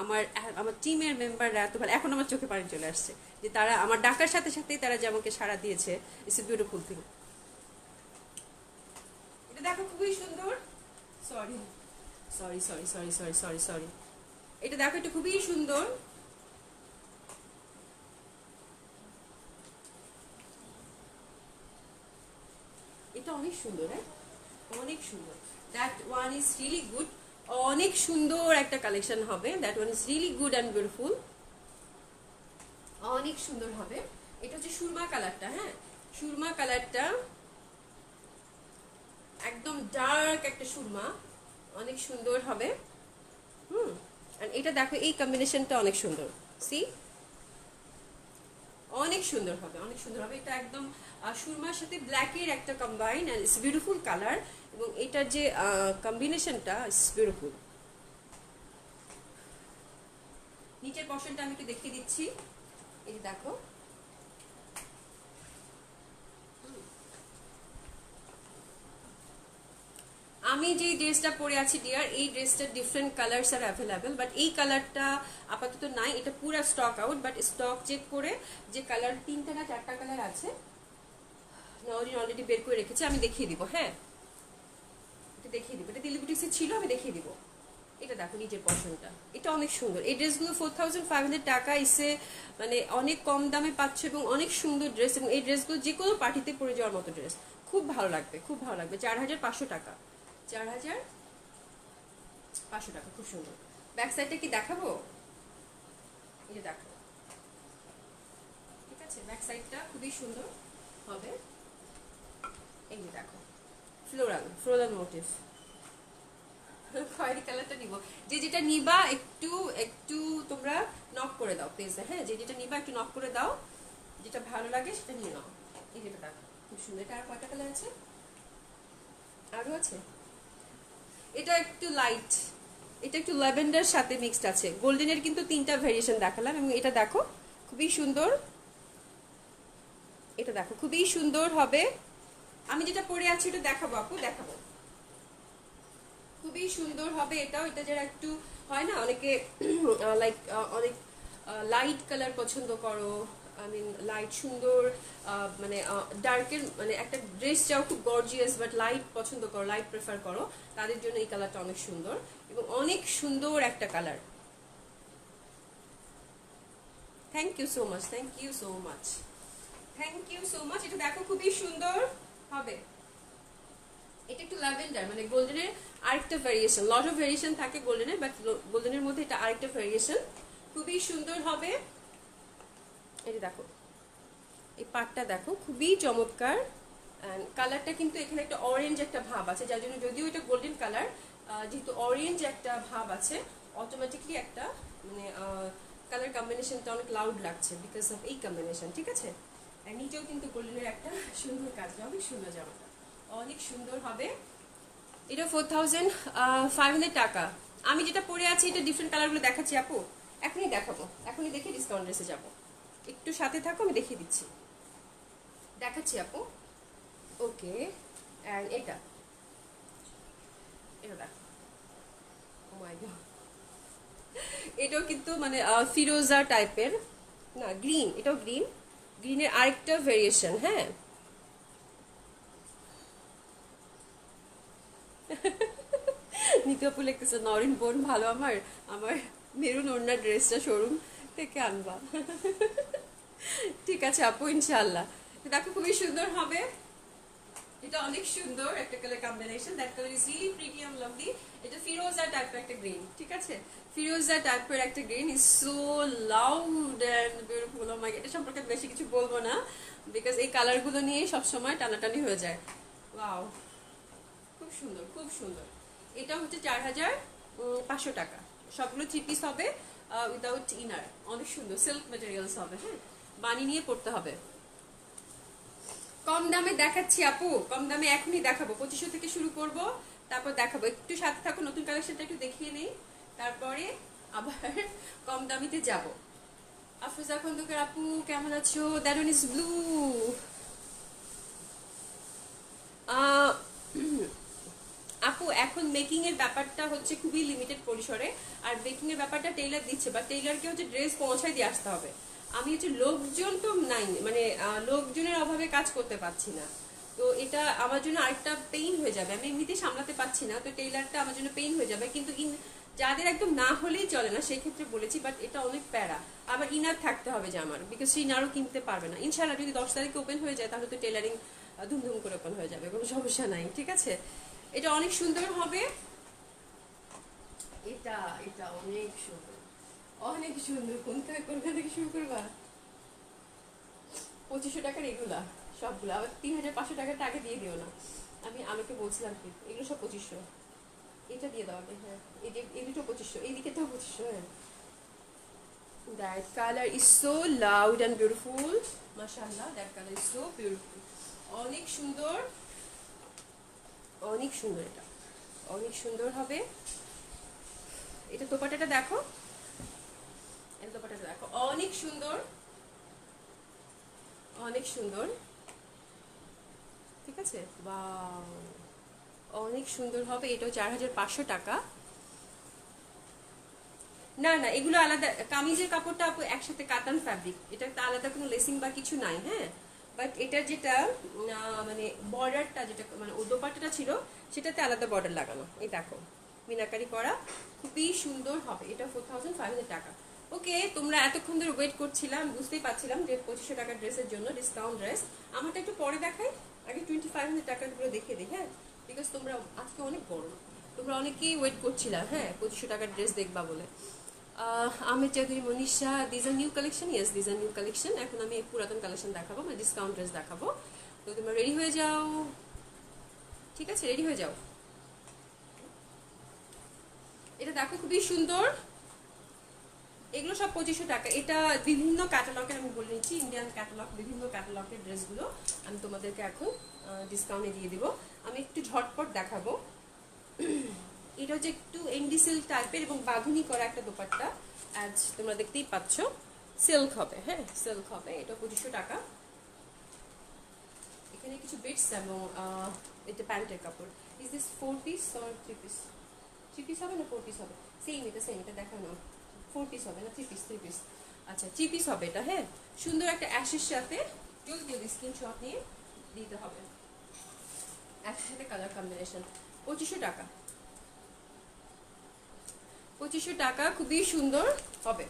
আমার আমার টিমের মেম্বাররা এত ভালো, এখন আমার চোখে পানি চলে আসছে যে তারা আমার ডাকার সাথে সাথেই তারা যে আমাকে সাড়া দিয়েছে। It's a beautiful thing. এটা দেখো খুবই সুন্দর। Sorry sorry sorry sorry sorry sorry sorry এটা দেখো, এটা খুবই সুন্দর। এটা অনেক সুন্দর, হ্যাঁ অনেক সুন্দর। That one is really good. অনেক সুন্দর একটা কালেকশন হবে। That one is really good and beautiful. অনেক সুন্দর হবে। এটা হচ্ছে সুরমা কালারটা। হ্যাঁ, সুরমা কালারটা একদম ডার্ক একটা সুরমা, অনেক সুন্দর হবে। আর এটা দেখো, এই কম্বিনেশনটা অনেক সুন্দর। সি, অনেক সুন্দর হবে, অনেক সুন্দর হবে। এটা একদম সুরমার সাথে ব্ল্যাকের একটা combine, and it's beautiful colour. এবং এটার যে কম্বিনেশনটা ইটস বিউটিফুল। নিচের পশনটা আমি একটু দেখিয়ে দিচ্ছি। এই যে দেখো, আমি যে ড্রেসটা পরে আছি ডিয়ার, এই ড্রেসটার different colours are available, but এই কালারটা আপাতত নাই, এটা পুরো stock out. But stock check করে যে কালার 3টা না 4টা কালার আছে নওরিন অলরেডি বের করে রেখেছে, আমি দেখিয়ে দিব। হ্যাঁ, এটা দেখিয়ে দিব। এটা দিলিবুটিক্সে ছিল, আমি দেখিয়ে দিব। এটা দেখো নিজের পছন্দটা, এটা অনেক সুন্দর। এই ড্রেসগুলো 4500 টাকা এসে মানে অনেক কম দামে পাচ্ছে এবং অনেক সুন্দর ড্রেস। এবং এই ড্রেসগুলো যে কোনো পার্টিতে পরে যাওয়ার মতো ড্রেস, খুব ভালো লাগবে, খুব ভালো লাগবে। 4500 টাকা, 4500 টাকা, খুব সুন্দর। ব্যাক সাইডটা কি দেখাবো? এটা দেখো, ঠিক আছে, ব্যাক সাইডটা খুবই সুন্দর হবে। এই যে দেখো, ফ্লোরাল ফ্লোরাল মোটিভ। খয়েরি কালারটা নিব। যে যেটা নিবা একটু একটু তোমরা নক করে দাও পেজে। হ্যাঁ, যে যেটা নিবা একটু নক করে দাও, যেটা ভালো লাগে সেটা নিয়ে নাও। এই যেটা দেখো খুব সুন্দর। এটা আর কয়টা কালার আছে? আরো আছে। এটা একটু লাইট, এটা একটু ল্যাভেন্ডার সাথে মিক্সড আছে। গোল্ডেনের কিন্তু 3টা ভেরিয়েশন দেখালাম। এবং এটা দেখো খুবই সুন্দর। এটা দেখো খুবই সুন্দর হবে। আমি যেটা পরে আছি এটা দেখাবো আপু, দেখাবো। খুবই সুন্দর হবে এটাও। এটা যারা একটু হয় না অনেকে লাইক অনেক লাইট কালার পছন্দ করো, আই মিন লাইট সুন্দর, মানে ডার্কের মানে একটা ড্রেস চাও খুব গর্জিয়াস বাট লাইট পছন্দ করো, লাইট প্রেফার করো, তাদের জন্য এই কালারটা অনেক সুন্দর এবং অনেক সুন্দর একটা colour. Thank you so much, thank you so much, thank you so much. এটা দেখো খুবই সুন্দর হবে। এটা একটু ল্যাভেন্ডার মানে গোল্ডেনের আরেকটা ভেরিয়েশন। লট অফ ভেরিয়েশন থাকে গোল্ডেনের, বাট গোল্ডেনের মধ্যে এটা আরেকটা ভেরিয়েশন, খুবই সুন্দর হবে। এটা দেখো, এই পাটটা দেখো খুবই চমৎকার। কালারটা কিন্তু এখানে একটা অরেঞ্জ একটা ভাব আছে, যার জন্য যদিও এটা গোল্ডেন কালার, যেহেতু অরেঞ্জ একটা ভাব আছে, অটোমেটিকলি একটা মানে কালার কম্বিনেশনটা অনেক লাউড লাগছে বিকজ অফ এই কম্বিনেশন। ঠিক আছে, আর নিচেও কিন্তু গোল্ডেনের একটা সুন্দর কাজ, অনেক সুন্দর জামাটা, অনেক সুন্দর হবে। এটা 4500 টাকা। আমি যেটা পরে আছি এটা ডিফারেন্ট কালারগুলো দেখাচ্ছি আপু, এখনই দেখাবো, এখনই দেখে ডিসকাউন্ট ড্রেসে যাবো। একটু সাথে থাকো, আমি দেখিয়ে দিচ্ছি, দেখাচ্ছি আপু। ওকে, অ্যান্ড এটা এটা দেখো, ও মাই গড, এটাও কিন্তু মানে ফিরোজা টাইপের না, গ্রিন, এটাও গ্রিন, গ্রিনের আরেকটা ভেরিয়েশন। হ্যাঁ, নিত্যপু লিখতেছে নরিন বোন ভালো, আমার আমার মেরুন ওড়নার ড্রেসটা শোরুম থেকে আনবা। ঠিক আছে আপু, ইনশাআল্লাহ। দেখো খুবই সুন্দর হবে, এটা অনেক সুন্দর একটা colour combination. That colour is really pretty and lovely. এটা ফিরোজা টাইপের একটা গ্রিন, ঠিক আছে, ফিরোজা টাইপের একটা green, is so loud and beautiful. Oh my god, এটা সম্পর্কে বেশি কিছু বলবো না বিকজ এই কালারগুলো নিয়ে সব সময় টানাটানি হয়ে যায়। ওয়াও, খুব সুন্দর, খুব সুন্দর। এটা হচ্ছে 4500 টাকা। সবগুলো 3 পিস হবে উইদাউট ইনার, অনেক সুন্দর সিল্ক ম্যাটেরিয়ালস হবে। হ্যাঁ, বানিয়ে নিয়ে পড়তে হবে। কম দামে দেখাচ্ছি আপু, কম দামে এখনই দেখাবো, 2500 থেকে শুরু করব, তারপর দেখাবো। একটু সাথে থাকো, নতুন কালেকশনটা একটু দেখিয়ে নেই, তারপরে আবার কম দামিতে যাব। আফরোজা খন্দকার আপু কেমন আছো? That one is blue. আপু এখন মেকিং এর ব্যাপারটা হচ্ছে খুবই লিমিটেড পরিসরে, আর মেকিং এর ব্যাপারটা টেইলার দিচ্ছে, বা টেইলারকে হচ্ছে ড্রেস পৌঁছায় দিয়ে আসতে হবে। আমি হচ্ছে লোকজন তো নাই, মানে লোকজনের অভাবে কাজ করতে পারছি না, তো এটা আমার জন্য আরেকটা পেইন হয়ে যাবে। আমি এমনিতে সামলাতে পারছি না, তো টেইলারটা আমার জন্য পেইন হয়ে যাবে। কিন্তু যাদের একদম না হলেই চলে না সেই ক্ষেত্রে বলেছি, বাট এটা অনেক প্যারা। আবার ইনার থাকতে হবে যে আমার, বিকজ সে ইনারও কিনতে পারবে না। ইনশাল্লাহ যদি 10 তারিখে ওপেন হয়ে যায় তাহলে তো টেলারিং ধুমধুম করে ওপেন হয়ে যাবে, কোনো সমস্যা নাই, ঠিক আছে। এটা অনেক সুন্দর হবে, এটা এটা অনেক সুন্দর, অনেক সুন্দর। কোনখান থেকে শুরু করবা? 2500 টাকার এগুলা সবগুলো, আবার 3500 টাকাটা আগে দিয়ে দিও না। আমি আমাকে বলছিলাম কি এগুলো সব 2500, এটা দিয়ে দাও আগে। হ্যাঁ, এই দুটো 2500, এইদিকে তো 2500। হ্যাঁ, that color is so loud and beautiful, mashallah, that color is so beautiful, অনেক সুন্দর, অনেক সুন্দর, এটা অনেক সুন্দর হবে। এটা দোপাট্টাটা দেখো, এটা দোপাট্টাটা দেখো, অনেক সুন্দর, অনেক সুন্দর, ঠিক আছে। বাহ, অনেক সুন্দর হবে। এটাও 4500 টাকা। না না, এগুলো আলাদা, কামিজের কাপড়টা আপু একসাথে কাতান ফ্যাব্রিক, এটা তো আলাদা কোনো লেসিং বা কিছু নাই। হ্যাঁ, বাট এটা যেটা মানে বর্ডারটা যেটা, মানে ও দোপাট্টাটা ছিল সেটাতে আলাদা বর্ডার লাগানো। এই দেখো মিনাকারি করা, খুবই সুন্দর হবে। এটা 4500 টাকা। ওকে, তোমরা এতক্ষণ ধরে ওয়েট করছিলাম, বুঝতেই পারছিলাম যে 2500 টাকার ড্রেসের জন্য ডিসকাউন্ট ড্রেস। আমারটা একটু পরে দেখাই, আগে 2500 টাকাগুলো দেখে দিই। হ্যাঁ, বিকজ তোমরা আজকে অনেক গরম, তোমরা অনেকেই ওয়েট করছিলা, হ্যাঁ 2500 টাকার ড্রেস দেখবা বলে। Ahmed Chowdhury Manisha, these are new collection. Yes, these are new collection. এখন আমি পুরাতন কালেকশন দেখাবো, মানে ডিসকাউন্ট ড্রেস দেখাবো। তো তোমরা রেডি হয়ে যাও, ঠিক আছে, রেডি হয়ে যাও। এটা দেখো খুবই সুন্দর, এগুলো সব 2500 টাকা। এটা বিভিন্ন ক্যাটালগের, আমি বলে নিচ্ছি, ইন্ডিয়ান ক্যাটালগ, বিভিন্ন ক্যাটালগের ড্রেসগুলো আমি তোমাদেরকে এখন ডিসকাউন্টে দিয়ে দিব। আমি একটু ঝটপট দেখাবো। এটা হচ্ছে একটু এন্ডি সিল্ক টাইপের এবং বাঁধুনি করা একটা দোপাট্টা, আজ তোমরা দেখতেই পাচ্ছ, সিল্ক হবে। হ্যাঁ, সিল্ক হবে। এটা 2500 টাকা। এখানে কিছু বিটস এবং এটা প্যান্টের কাপড়। Is this 4 piece or 3 piece? 3 piece হবে না 4 পিস হবে? সেম, এটা দেখানো 4 পিস হবে না 3 পিস? 3 পিস, আচ্ছা 3 পিস হবে এটা। হ্যাঁ, সুন্দর একটা অ্যাশের সাথে, জলদি স্ক্রিনশট নিয়ে দিতে হবে। অ্যাশের সাথে কালার কম্বিনেশন, 2500 টাকা। 2500 টাকা, খুবই সুন্দর হবে,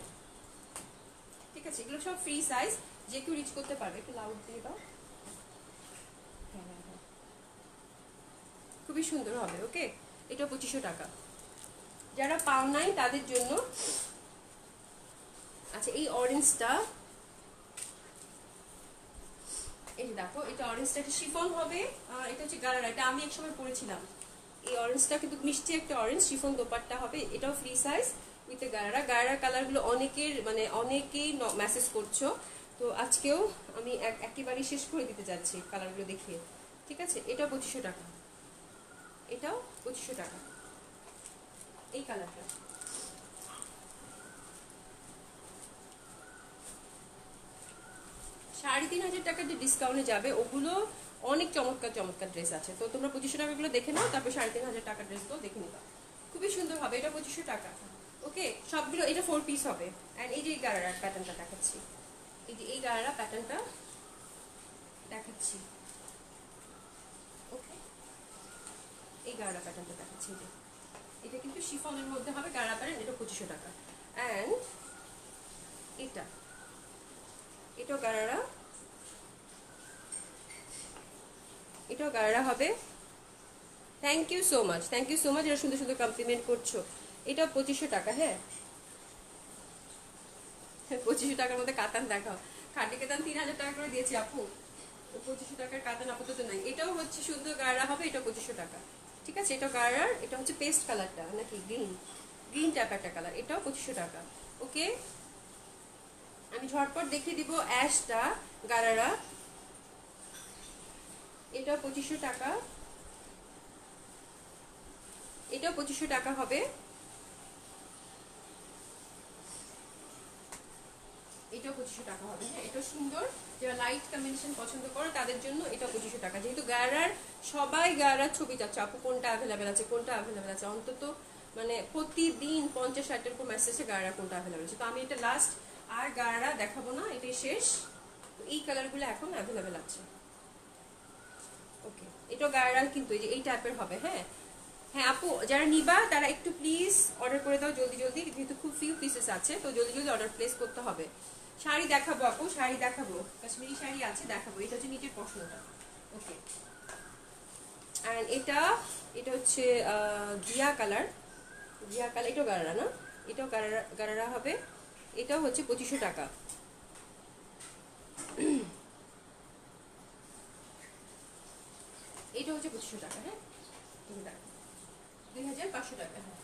ঠিক আছে। এগুলো সব ফ্রি সাইজ, যে কেউ রিচ করতে পারবে। একটু লাউড দিয়ে দাও। হ্যাঁ হ্যাঁ হ্যাঁ, খুবই সুন্দর হবে। ওকে, এটা 2500 টাকা। যারা পাও নাই তাদের জন্য, আচ্ছা এই অরেঞ্জটা, এই দেখো, এটা অরেঞ্জটা একটা শিফন হবে। এটা হচ্ছে গারারা, এটা আমি এক সময় পরেছিলাম। এই অরেঞ্জটা কিন্তু মিষ্টি একটা অরেঞ্জ, শিফন দোপাট্টা হবে। এটাও free size with gharara. Gharara কালারগুলো অনেকের, মানে অনেকেই মেসেজ করছো, তো আজকেও আমি একেবারেই শেষ করে দিতে যাচ্ছি কালারগুলো দেখিয়ে, ঠিক আছে। এটাও 2500 টাকা, এটাও 2500 টাকা। এই কালারটা 3500 টাকার যে ডিসকাউন্টে যাবে, ওগুলো অনেক চমৎকার চমৎকার ড্রেস আছে। তো তোমরা 2500 টাকাগুলো দেখে নাও, তারপর 3500 টাকার ড্রেসগুলো দেখে নিবা, খুবই সুন্দর হবে। এটা 2500 টাকা। ওকে, সবগুলো, এটা 4 পিস হবে। অ্যান্ড এই যে এই গারারা প্যাটার্নটা দেখাচ্ছি, এই যে এই গারারা প্যাটার্নটা দেখাচ্ছি। ওকে, এই গারারা প্যাটার্নটা দেখাচ্ছি, যে এটা কিন্তু শিফনের মধ্যে হবে, গারারা প্যাটার্ন। এটা 2500 টাকা। অ্যান্ড এটা, এটাও গারারা, এটাও গারারা হবে। Thank you so much, thank you so much, এটা সুন্দর সুন্দর কমপ্লিমেন্ট করছো। এটাও 2500 টাকা। হ্যাঁ, 2500 টাকার মধ্যে কাতান দেখাও। খাটি কাতান 3000 টাকা করে দিয়েছি আপু, 2500 টাকার কাতান আপাতত নাই। এটাও হচ্ছে সুন্দর গাড়া হবে, এটা 2500 টাকা, ঠিক আছে। এটা গাড়ার, এটা হচ্ছে পেস্ট কালারটা নাকি গ্রিন, গ্রিন টাইপ একটা কালার, এটাও 2500 টাকা। ওকে, আমি ঝটপট দেখিয়ে দিব অ্যাশটা, গারারা। এটা 2500 টাকা, এটাও 2500 টাকা হবে। এটাও 2500 টাকা হবে। হ্যাঁ, এটা সুন্দর, যারা লাইট কম্বিনেশন পছন্দ করে তাদের জন্য এটা 2500 টাকা। যেহেতু গারার সবাই গারার ছবি চাচ্ছে আপু কোনটা অ্যাভেলেবেল আছে, কোনটা অ্যাভেলেবেল আছে, অন্তত মানে প্রতিদিন 50-60 এর মেসেজে গারা কোনটা অ্যাভেলেবেল আছে। তো আমি এটা লাস্ট, আর গারা দেখাবো না, এটাই শেষ। এই কালারগুলো এখন অ্যাভেলেবেল আছে। ওকে, এটা গারার কিন্তু এই টাইপের হবে। হ্যাঁ হ্যাঁ আপু, যারা নিবা তারা একটু প্লিজ অর্ডার করে দাও জলদি জলদি, যেহেতু খুব ফিউ পিসেস আছে, তো জলদি জলদি অর্ডার প্লেস করতে হবে। শাড়ি দেখাবো আপু, শাড়ি দেখাবো, কাশ্মীরি শাড়ি আছে দেখাবো। এটা হচ্ছে নিচের পশনটা। ওকে, অ্যান্ড এটা, এটা হচ্ছে ঘিয়া কালার, ঘিয়া কালার। এটাও গারারা না, এটাও গারারা গারারা হবে। এটাও হচ্ছে 2500 টাকা। এটা হচ্ছে 2500 টাকা। হ্যাঁ, 2500 টাকা। হ্যাঁ,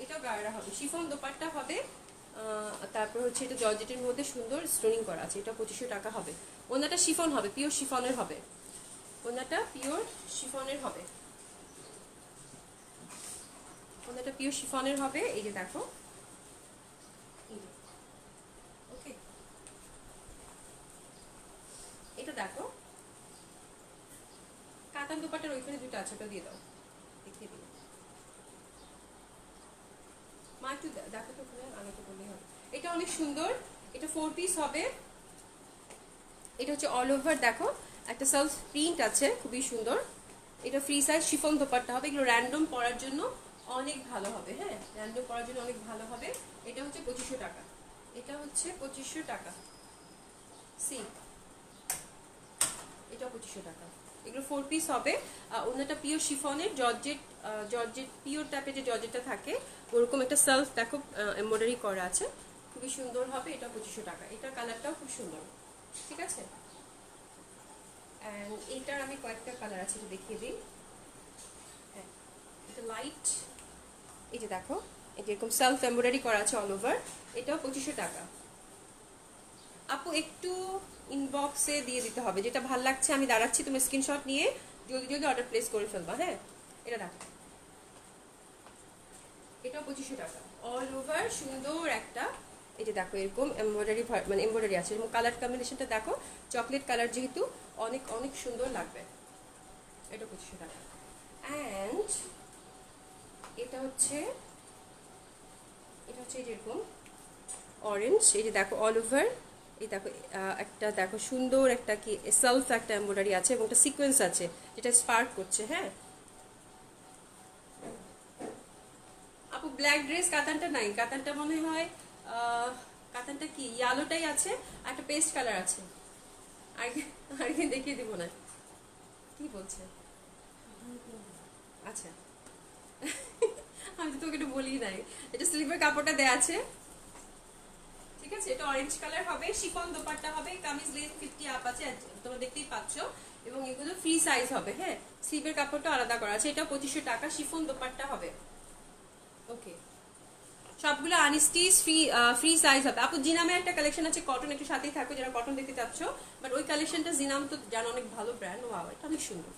এটাও গারারা হবে, শিফন দোপাট্টা হবে। তারপর হচ্ছে এটা জর্জেটের মধ্যে সুন্দর স্টোনিং করা আছে। এটা 2500 টাকা হবে। ওনাটা শিফন হবে, পিওর শিফনের হবে, ওনাটা পিওর শিফনের হবে, ওনাটা পিওর শিফনের হবে। এই যে দেখো, ওকে, এটা দেখো কাতান দোপাট্টার ওইখানে দুটো আছে, ওটা দিয়ে দাও, দেখিয়ে দিই। মা একটু দেখো তো ওখানে, আগে তো বললেই হবে। এটা অনেক সুন্দর, এটা 4 পিস হবে। এটা হচ্ছে অল ওভার, দেখো একটা সেলফ প্রিন্ট আছে, খুবই সুন্দর। এটা ফ্রি সাইজ শিফন দোপাট্টা হবে। এগুলো র্যান্ডম পরার জন্য অনেক ভালো হবে। হ্যাঁ, র্যান্ডম পরার জন্য অনেক ভালো হবে। এটা হচ্ছে 2500 টাকা। এটা হচ্ছে 2500 টাকা। সি, এটা 2500 টাকা। এগুলো 4 পিস হবে। ওনাটা পিওর শিফনের জর্জেট, জর্জেট পিওর টাইপের যে জর্জেটটা থাকে ওরকম একটা সেলফ দেখো এমব্রয়ডারি করা আছে, খুবই সুন্দর হবে। এটা 2500 টাকা। এটার কালারটাও খুব সুন্দর, ঠিক আছে। অ্যান্ড এইটার আমি কয়েকটা কালার আছে, এটা দেখিয়ে দিই। হ্যাঁ, এটা লাইট, এই যে দেখো এটা এরকম সেলফ এমব্রয়ডারি করা আছে অল ওভার। এটাও 2500 টাকা। আপু একটু ইনবক্সে দিয়ে দিতে হবে, যেটা ভালো লাগছে আমি দাঁড়াচ্ছি, তুমি স্ক্রিনশট নিয়ে জলদি জলদি অর্ডার প্লেস করে ফেলবা। হ্যাঁ, এটা দেখো, এটাও 2500 টাকা। অল ওভার সুন্দর একটা, এই যে দেখো এরকম এমব্রয়ডারি, মানে এমব্রয়ডারি আছে, এবং কালার কম্বিনেশনটা দেখো চকলেট কালার, যেহেতু অনেক অনেক সুন্দর লাগবে। এটা 2500 টাকা। অ্যান্ড এটা হচ্ছে, এটা হচ্ছে যেরকম অরেঞ্জ, এই যে দেখো অল ওভার, এই দেখো একটা দেখো সুন্দর একটা কি সেলফ একটা এমব্রয়ডারি আছে, এবং একটা সিকোয়েন্স আছে যেটা স্পার্ক করছে। হ্যাঁ আপু, ব্ল্যাক ড্রেস কাতানটা নাই, কাতানটা মনে হয় কাতানটা কি ইয়ালোটাই আছে, আর একটা পেস্ট কালার আছে। আগে আগে দেখিয়ে দিব না, কি বলছে। আচ্ছা আমি তো তোকে একটু বলি নাই, এটা স্লিভের কাপড়টা দেয়া আছে, ঠিক আছে। এটা অরেঞ্জ কালার হবে, শিফন দোপাট্টা হবে, কামিজ লেন্থ 50 আপ আছে, তোমরা দেখতেই পাচ্ছ, এবং এগুলো ফ্রি সাইজ হবে। হ্যাঁ, স্লিভের কাপড়টা আলাদা করা আছে। এটা 2500 টাকা, শিফন দোপাট্টা হবে। ওকে, সবগুলো আনস্টিচ ফ্রি, ফ্রি সাইজ হবে। আপু জিনামে একটা কালেকশন আছে কটন, একটু সাথেই থাকো যারা কটন দেখতে চাচ্ছ, বাট ওই কালেকশনটা জিনাম তো জানো অনেক ভালো ব্র্যান্ড। ওয়াও, এটা অনেক সুন্দর,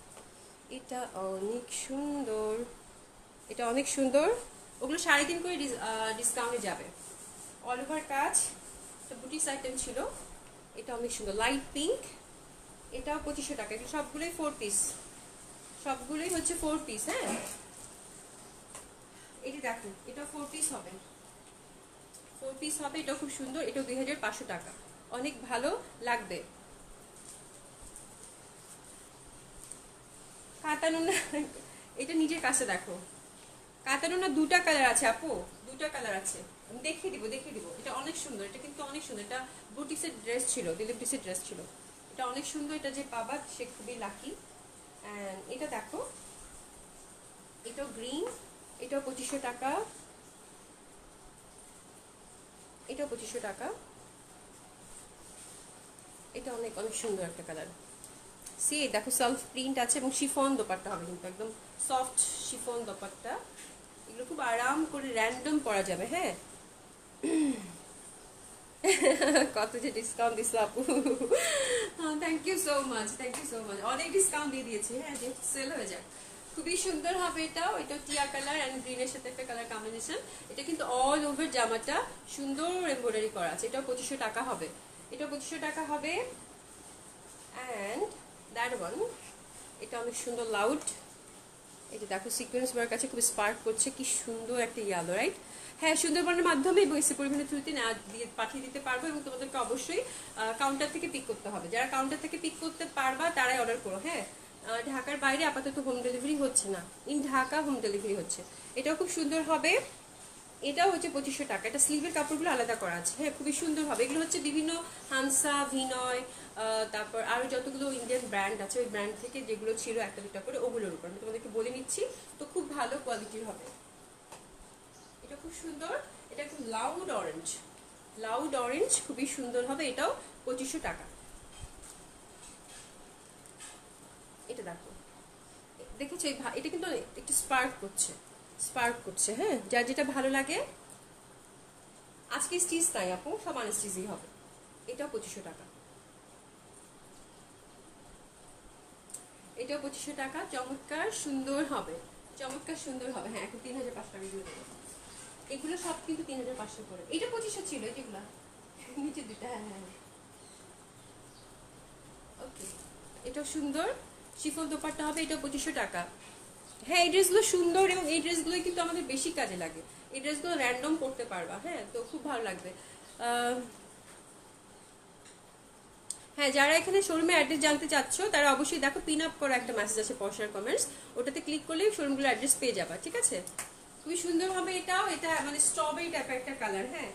এটা অনেক সুন্দর, এটা অনেক সুন্দর। ওগুলো 3.5 করে ডিসকাউন্টে যাবে। অল ওভার কাজ, এটা বুটিক্স আইটেম ছিল। এটা অনেক সুন্দর, লাইট পিঙ্ক। এটাও 2500 টাকা। এগুলো সবগুলোই 4 পিস, সবগুলোই হচ্ছে 4 পিস। হ্যাঁ, এটি দেখো, এটা 4 পিস হবে, 4 পিস হবে। এটা খুব সুন্দর, এটা 2500 টাকা, অনেক ভালো লাগবে। কাতানো না, এটা নিজের কাছে দেখো, কাতানো না দুটা কালার আছে আপু, দুটা কালার আছে, আমি দেখিয়ে দিব দেখিয়ে দিব। এটা অনেক সুন্দর, এটা কিন্তু অনেক সুন্দর। এটা বুটিক্সের ড্রেস ছিল, দিলীপটিক্সের ড্রেস ছিল। এটা অনেক সুন্দর, এটা যে পাবা সে খুবই লাকি। অ্যান্ড এটা দেখো, এটাও গ্রিন, এটাও 2500 টাকা, এটাও 2500 টাকা। এটা অনেক অনেক সুন্দর একটা কালার। সি দেখো সেলফ প্রিন্ট আছে, এবং শিফন দোপাট্টা হবে, কিন্তু একদম সফট শিফন দোপাট্টা। এগুলো খুব আরাম করে র্যান্ডম পরা যাবে। হ্যাঁ, কত যে ডিসকাউন্ট দিছো আপু, thank you so much, thank you so much, অনেক ডিসকাউন্ট দিয়ে দিয়েছি। হ্যাঁ, যে সেল হয়ে যাক। খুবই সুন্দর হবে এটাও, এটা টিয়া কালার অ্যান্ড গ্রিনের সাথে একটা কালার কম্বিনেশন। এটা কিন্তু অল ওভার জামাটা সুন্দর এমব্রয়ডারি করা আছে। এটাও 2500 টাকা হবে, এটাও 2500 টাকা হবে। অ্যান্ড দ্যাট ওয়ান, এটা অনেক সুন্দর লাউড, এই যে দেখো সিকোয়েন্স ওয়ার্ক আছে, খুব স্পার্ক করছে, কি সুন্দর একটা ইয়ালো, রাইট? হ্যাঁ, সুন্দরবনের মাধ্যমে এবং এসে পরিমাণের থ্রুতে দিয়ে পাঠিয়ে দিতে পারবো, এবং তোমাদেরকে অবশ্যই কাউন্টার থেকে পিক করতে হবে। যারা কাউন্টার থেকে পিক করতে পারবা তারাই অর্ডার করো। হ্যাঁ, ঢাকার বাইরে আপাতত হোম ডেলিভারি হচ্ছে না, ইন ঢাকা হোম ডেলিভারি হচ্ছে। এটাও খুব সুন্দর হবে, এটাও হচ্ছে 2500 টাকা। এটা স্লিভের কাপড়গুলো আলাদা করা আছে। হ্যাঁ, খুবই সুন্দর হবে। এগুলো হচ্ছে বিভিন্ন হানসা, ভিনয়, তারপর আরো যতগুলো ইন্ডিয়ান ব্র্যান্ড আছে ওই ব্র্যান্ড থেকে যেগুলো ছিল একটা দুটা করে ওগুলোর উপর আমি তোমাদেরকে বলে নিচ্ছি। তো খুব ভালো কোয়ালিটির হবে, এটা খুব সুন্দর। এটা একটু লাউড অরেঞ্জ, লাউড অরেঞ্জ, খুবই সুন্দর হবে। এটাও 2500 টাকা। এটা দেখো, দেখেছো এটা কিন্তু একটু স্পার্ক করছে, স্পার্ক করছে। হ্যাঁ, যার যেটা ভালো লাগে। আজকে স্টিচ নাই আপু, সব আনস্টিচই হবে। এটাও 2500 টাকা, এটাও 2500 টাকা। চমৎকার সুন্দর হবে, চমৎকার সুন্দর হবে। হ্যাঁ, এখন 3500 টাকা দিয়ে দেবো। এগুলো সব কিন্তু 3500 করে। এটা 2500 ছিল, যেগুলা নিচে দুটা। হ্যাঁ হ্যাঁ, ওকে। এটাও সুন্দর, শিফন দোপাট্টা হবে, এটা 2500 টাকা। হ্যাঁ, এই ড্রেসগুলো সুন্দর, এবং এই ড্রেসগুলোই কিন্তু আমাদের বেশি কাজে লাগে। এই ড্রেসগুলো র্যান্ডম করতে পারবা। হ্যাঁ, তো খুব ভালো লাগবে। হ্যাঁ, যারা এখানে শোরুমের অ্যাড্রেস জানতে চাচ্ছ তারা অবশ্যই দেখো, পিন আপ করা একটা মেসেজ আছে পয়সার কমেন্টস, ওটাতে ক্লিক করলে শোরুমগুলোর অ্যাড্রেস পেয়ে যাবা। ঠিক আছে, খুবই সুন্দর হবে এটাও। এটা মানে স্ট্রবেরি টাইপের একটা কালার। হ্যাঁ,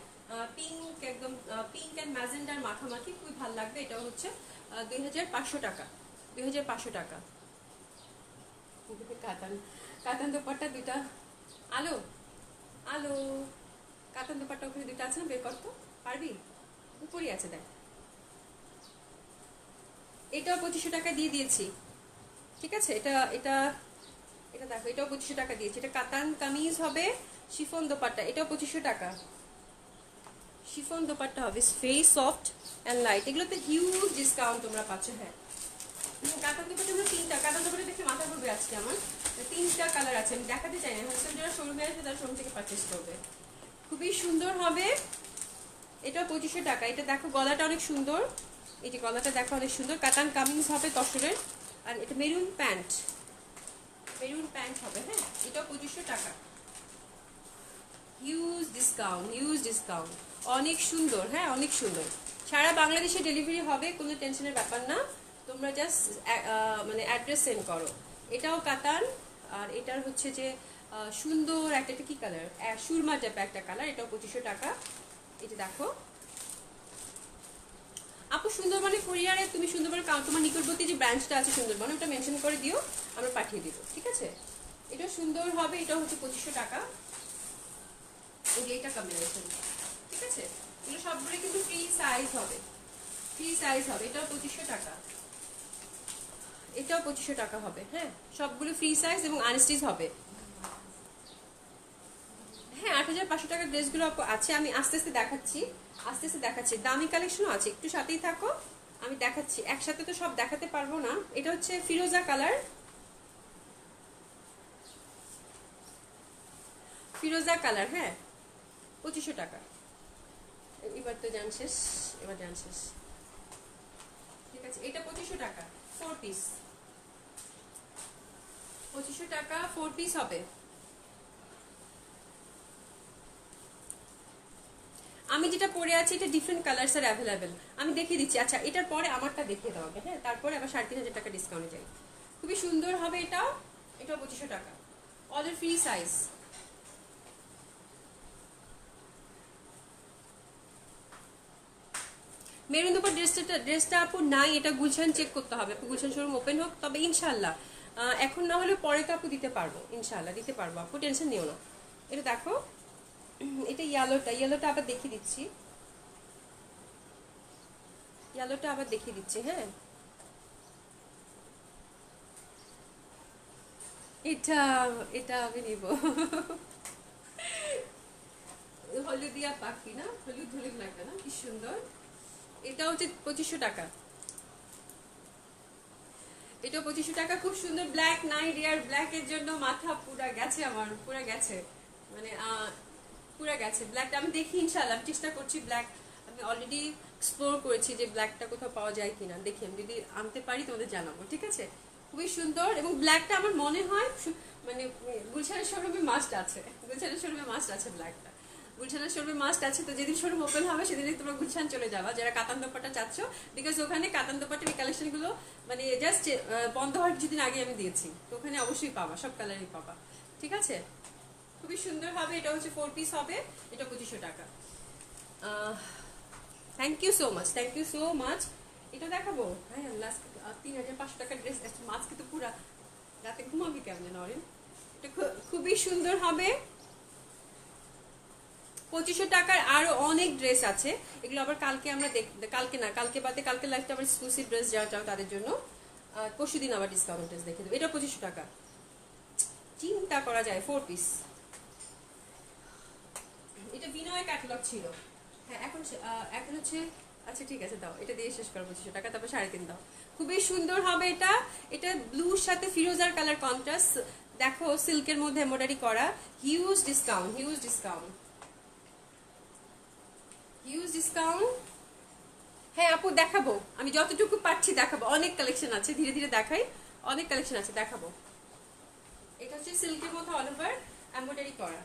পিঙ্ক, একদম পিঙ্ক অ্যান্ড ম্যাজেন্ডার মাখামাখি, খুবই ভালো লাগবে। এটাও হচ্ছে 2500 টাকা, 2500 টাকা। কাতান, কাতান দোপাট্টা দুইটা। আলো, আলো, কাতান দোপাট্টা ওখানে দুইটা আছে না, বের করতো পারবি? উপরই আছে, দেখ। এটাও 2500 টাকা দিয়ে দিয়েছি। ঠিক আছে, এটা এটা এটা দেখো, এটাও 2500 টাকা দিয়েছি। এটা কাতান কামিজ হবে, শিফন দোপাট্টা, এটাও 2500 টাকা। শিফন দোপাট্টা হবে, ভেরি সফট অ্যান্ড লাইট। এগুলোতে হিউজ ডিসকাউন্ট তোমরা পাচ্ছ। হ্যাঁ, কাতান দোপাট্টা আমরা তিনটা, কাতান দোপাট্টা দেখে মাথা ঘুরবে আজকে আমার। তিনটা কালার আছে, আমি দেখাতে চাই না, হয়তো যারা শোরুমে আসবে তারা শোরুম থেকে পারচেস করবে। খুবই সুন্দর হবে, এটাও 2500 টাকা। এটা দেখো গলাটা অনেক সুন্দর, এই যে গলাটা দেখো অনেক সুন্দর। কাতান কামিজ হবে তসরের, আর এটা মেরুন প্যান্ট, মেরুন প্যান্ট হবে। হ্যাঁ, এটাও 2500 টাকা। হিউজ ডিসকাউন্ট, হিউজ ডিসকাউন্ট, অনেক সুন্দর। হ্যাঁ, অনেক সুন্দর। সারা বাংলাদেশে ডেলিভারি হবে, কোনো টেনশনের ব্যাপার না। তোমরা জাস্ট মানে অ্যাড্রেস সেন্ড করো। এটাও কাতান, আর এটার হচ্ছে যে সুন্দর একটা, এটা কি কালার, সুরমা টাইপের একটা কালার। এটাও 2500 টাকা। এটা দেখো আপু, সুন্দরবনে কুরিয়ারে তুমি সুন্দরবনের তোমার নিকটবর্তী যে ব্রাঞ্চটা আছে সুন্দরবনে, ওটা মেনশন করে দিও, আমরা পাঠিয়ে দিব। ঠিক আছে, এটা সুন্দর হবে। এটা হচ্ছে 2500 টাকা। এই যে এটা কম্বিনেশন। ঠিক আছে, এগুলো সবগুলো কিন্তু ফ্রি সাইজ হবে, ফ্রি সাইজ হবে। এটাও 2500 টাকা, এটাও 2500 টাকা হবে। হ্যাঁ, সবগুলো ফ্রি সাইজ এবং আনস্টিচ হবে। হ্যাঁ, 8500 টাকার ড্রেসগুলো আছে, আমি আস্তে আস্তে দেখাচ্ছি, আস্তে আস্তে দেখাচ্ছি। দামি কালেকশনও আছে, একটু সাথেই থাকো, আমি দেখাচ্ছি। একসাথে তো সব দেখাতে পারবো না। এটা হচ্ছে ফিরোজা কালার, ফিরোজা কালার। হ্যাঁ, 2500 টাকা। এবার তো জান শেষ, এবার জান শেষ। ঠিক আছে, এটা 2500 টাকা, 4 পিস, 2500 টাকা 4 পিস হবে। আমি যেটা পরে আছি এটা ডিফারেন্ট কালার্স আর অ্যাভেলেবেল, আমি দেখিয়ে দিচ্ছি। আচ্ছা, এটার পরে আমারটা দেখিয়ে দেওয়া হবে। হ্যাঁ, তারপরে আবার 3500 টাকা ডিসকাউন্টে যাই। খুবই সুন্দর হবে এটাও, এটাও 2500 টাকা, অর্ডার ফ্রি সাইজ। মেরুন দুপুর ড্রেসটা আপু নাই, এটা গুলশান চেক করতে হবে। আপু গুলশান শোরুম ওপেন হোক, তবে ইনশাল্লাহ এখন না হলে পরে তো আপু দিতে পারবো, ইনশাল্লাহ দিতে পারবো আপু, টেনশন নিও না। এটা দেখো, এটা ইয়েলোটা, ইয়েলোটা আবার দেখিয়ে দিচ্ছি, ইয়েলোটা আবার দেখিয়ে দিচ্ছি। হ্যাঁ, এটা এটা আমি নিব, হলুদিয়া টিয়া পাখি না, হলুদ হলুদ লাগবে না, কি সুন্দর। এটা হচ্ছে 2500 টাকা, এটা 2500 টাকা। খুব সুন্দর ব্ল্যাক নাইট এয়ার, ব্ল্যাক এর জন্য মাথা পুরা গেছে আমার, পুরা গেছে, মানে পুরা গেছে ব্ল্যাকটা। আমি দেখি ইনশাআল্লাহ, আমি চেষ্টা করছি ব্ল্যাক, আমি অলরেডি এক্সপ্লোর করেছি যে ব্ল্যাকটা কোথাও পাওয়া যায় কিনা, দেখি আমি যদি আনতে পারি তোমাদের জানাবো, ঠিক আছে। খুবই সুন্দর, এবং ব্ল্যাকটা আমার মনে হয় মানে গুলশানের শোরুমে মাস্ট আছে, গুলশানের শোরুমে মাস্ট আছে ব্ল্যাকটা, গুলশানের শোরুমে মাস্ট আছে। তো যেদিন শোরুম ওপেন হবে সেদিনই তোমরা গুলশান চলে যাবা যারা কাতান দোপাট্টা চাচ্ছ, বিকজ ওখানে কাতান দোপাট্টার এই কালেকশন গুলো মানে জাস্ট বন্ধ হওয়ার কিছুদিন আগে আমি দিয়েছি, তো ওখানে অবশ্যই পাবা, সব কালারই পাবা, ঠিক আছে। খুবই সুন্দর হবে, এটা হচ্ছে 4 পিস হবে, এটা 2500 টাকা। Thank you so much, thank you so much. এটা দেখাবো, হ্যাঁ, লাস্ট 3500 টাকার ড্রেস, মাছকে তো পুরা রাতে ঘুমাবি কেমনে নরেন। এটা খুবই সুন্দর হবে, 2500 টাকার আরো অনেক ড্রেস আছে, এগুলো আবার কালকে আমরা কালকে না, কালকে বাদে কালকে লাইফটা আবার এক্সক্লুসিভ ড্রেস যারা চাও তাদের জন্য, পরশুদিন আবার ডিসকাউন্ট ড্রেস দেখে দেবো। এটা 2500 টাকা, চিন্তা করা যায়, 4 পিস। এটা বিনয় ক্যাটালগ ছিল, হ্যাঁ এখন হচ্ছে, আচ্ছা ঠিক আছে দাও, এটা দিয়ে শেষ করো 2500 টাকা, তারপর 3.5 দাও। খুবই সুন্দর হবে এটা, এটা ব্লুর সাথে ফিরোজার কালার কন্ট্রাস্ট, দেখো সিল্কের মধ্যে এমব্রয়ডারি করা, huge discount, huge discount, huge discount. হ্যাঁ আপু দেখাবো, আমি যতটুকু পারছি দেখাবো, অনেক কালেকশন আছে, ধীরে ধীরে দেখাই, অনেক কালেকশন আছে, দেখাবো। এটা হচ্ছে সিল্কের মধ্যে অল ওভার এমব্রয়ডারি করা,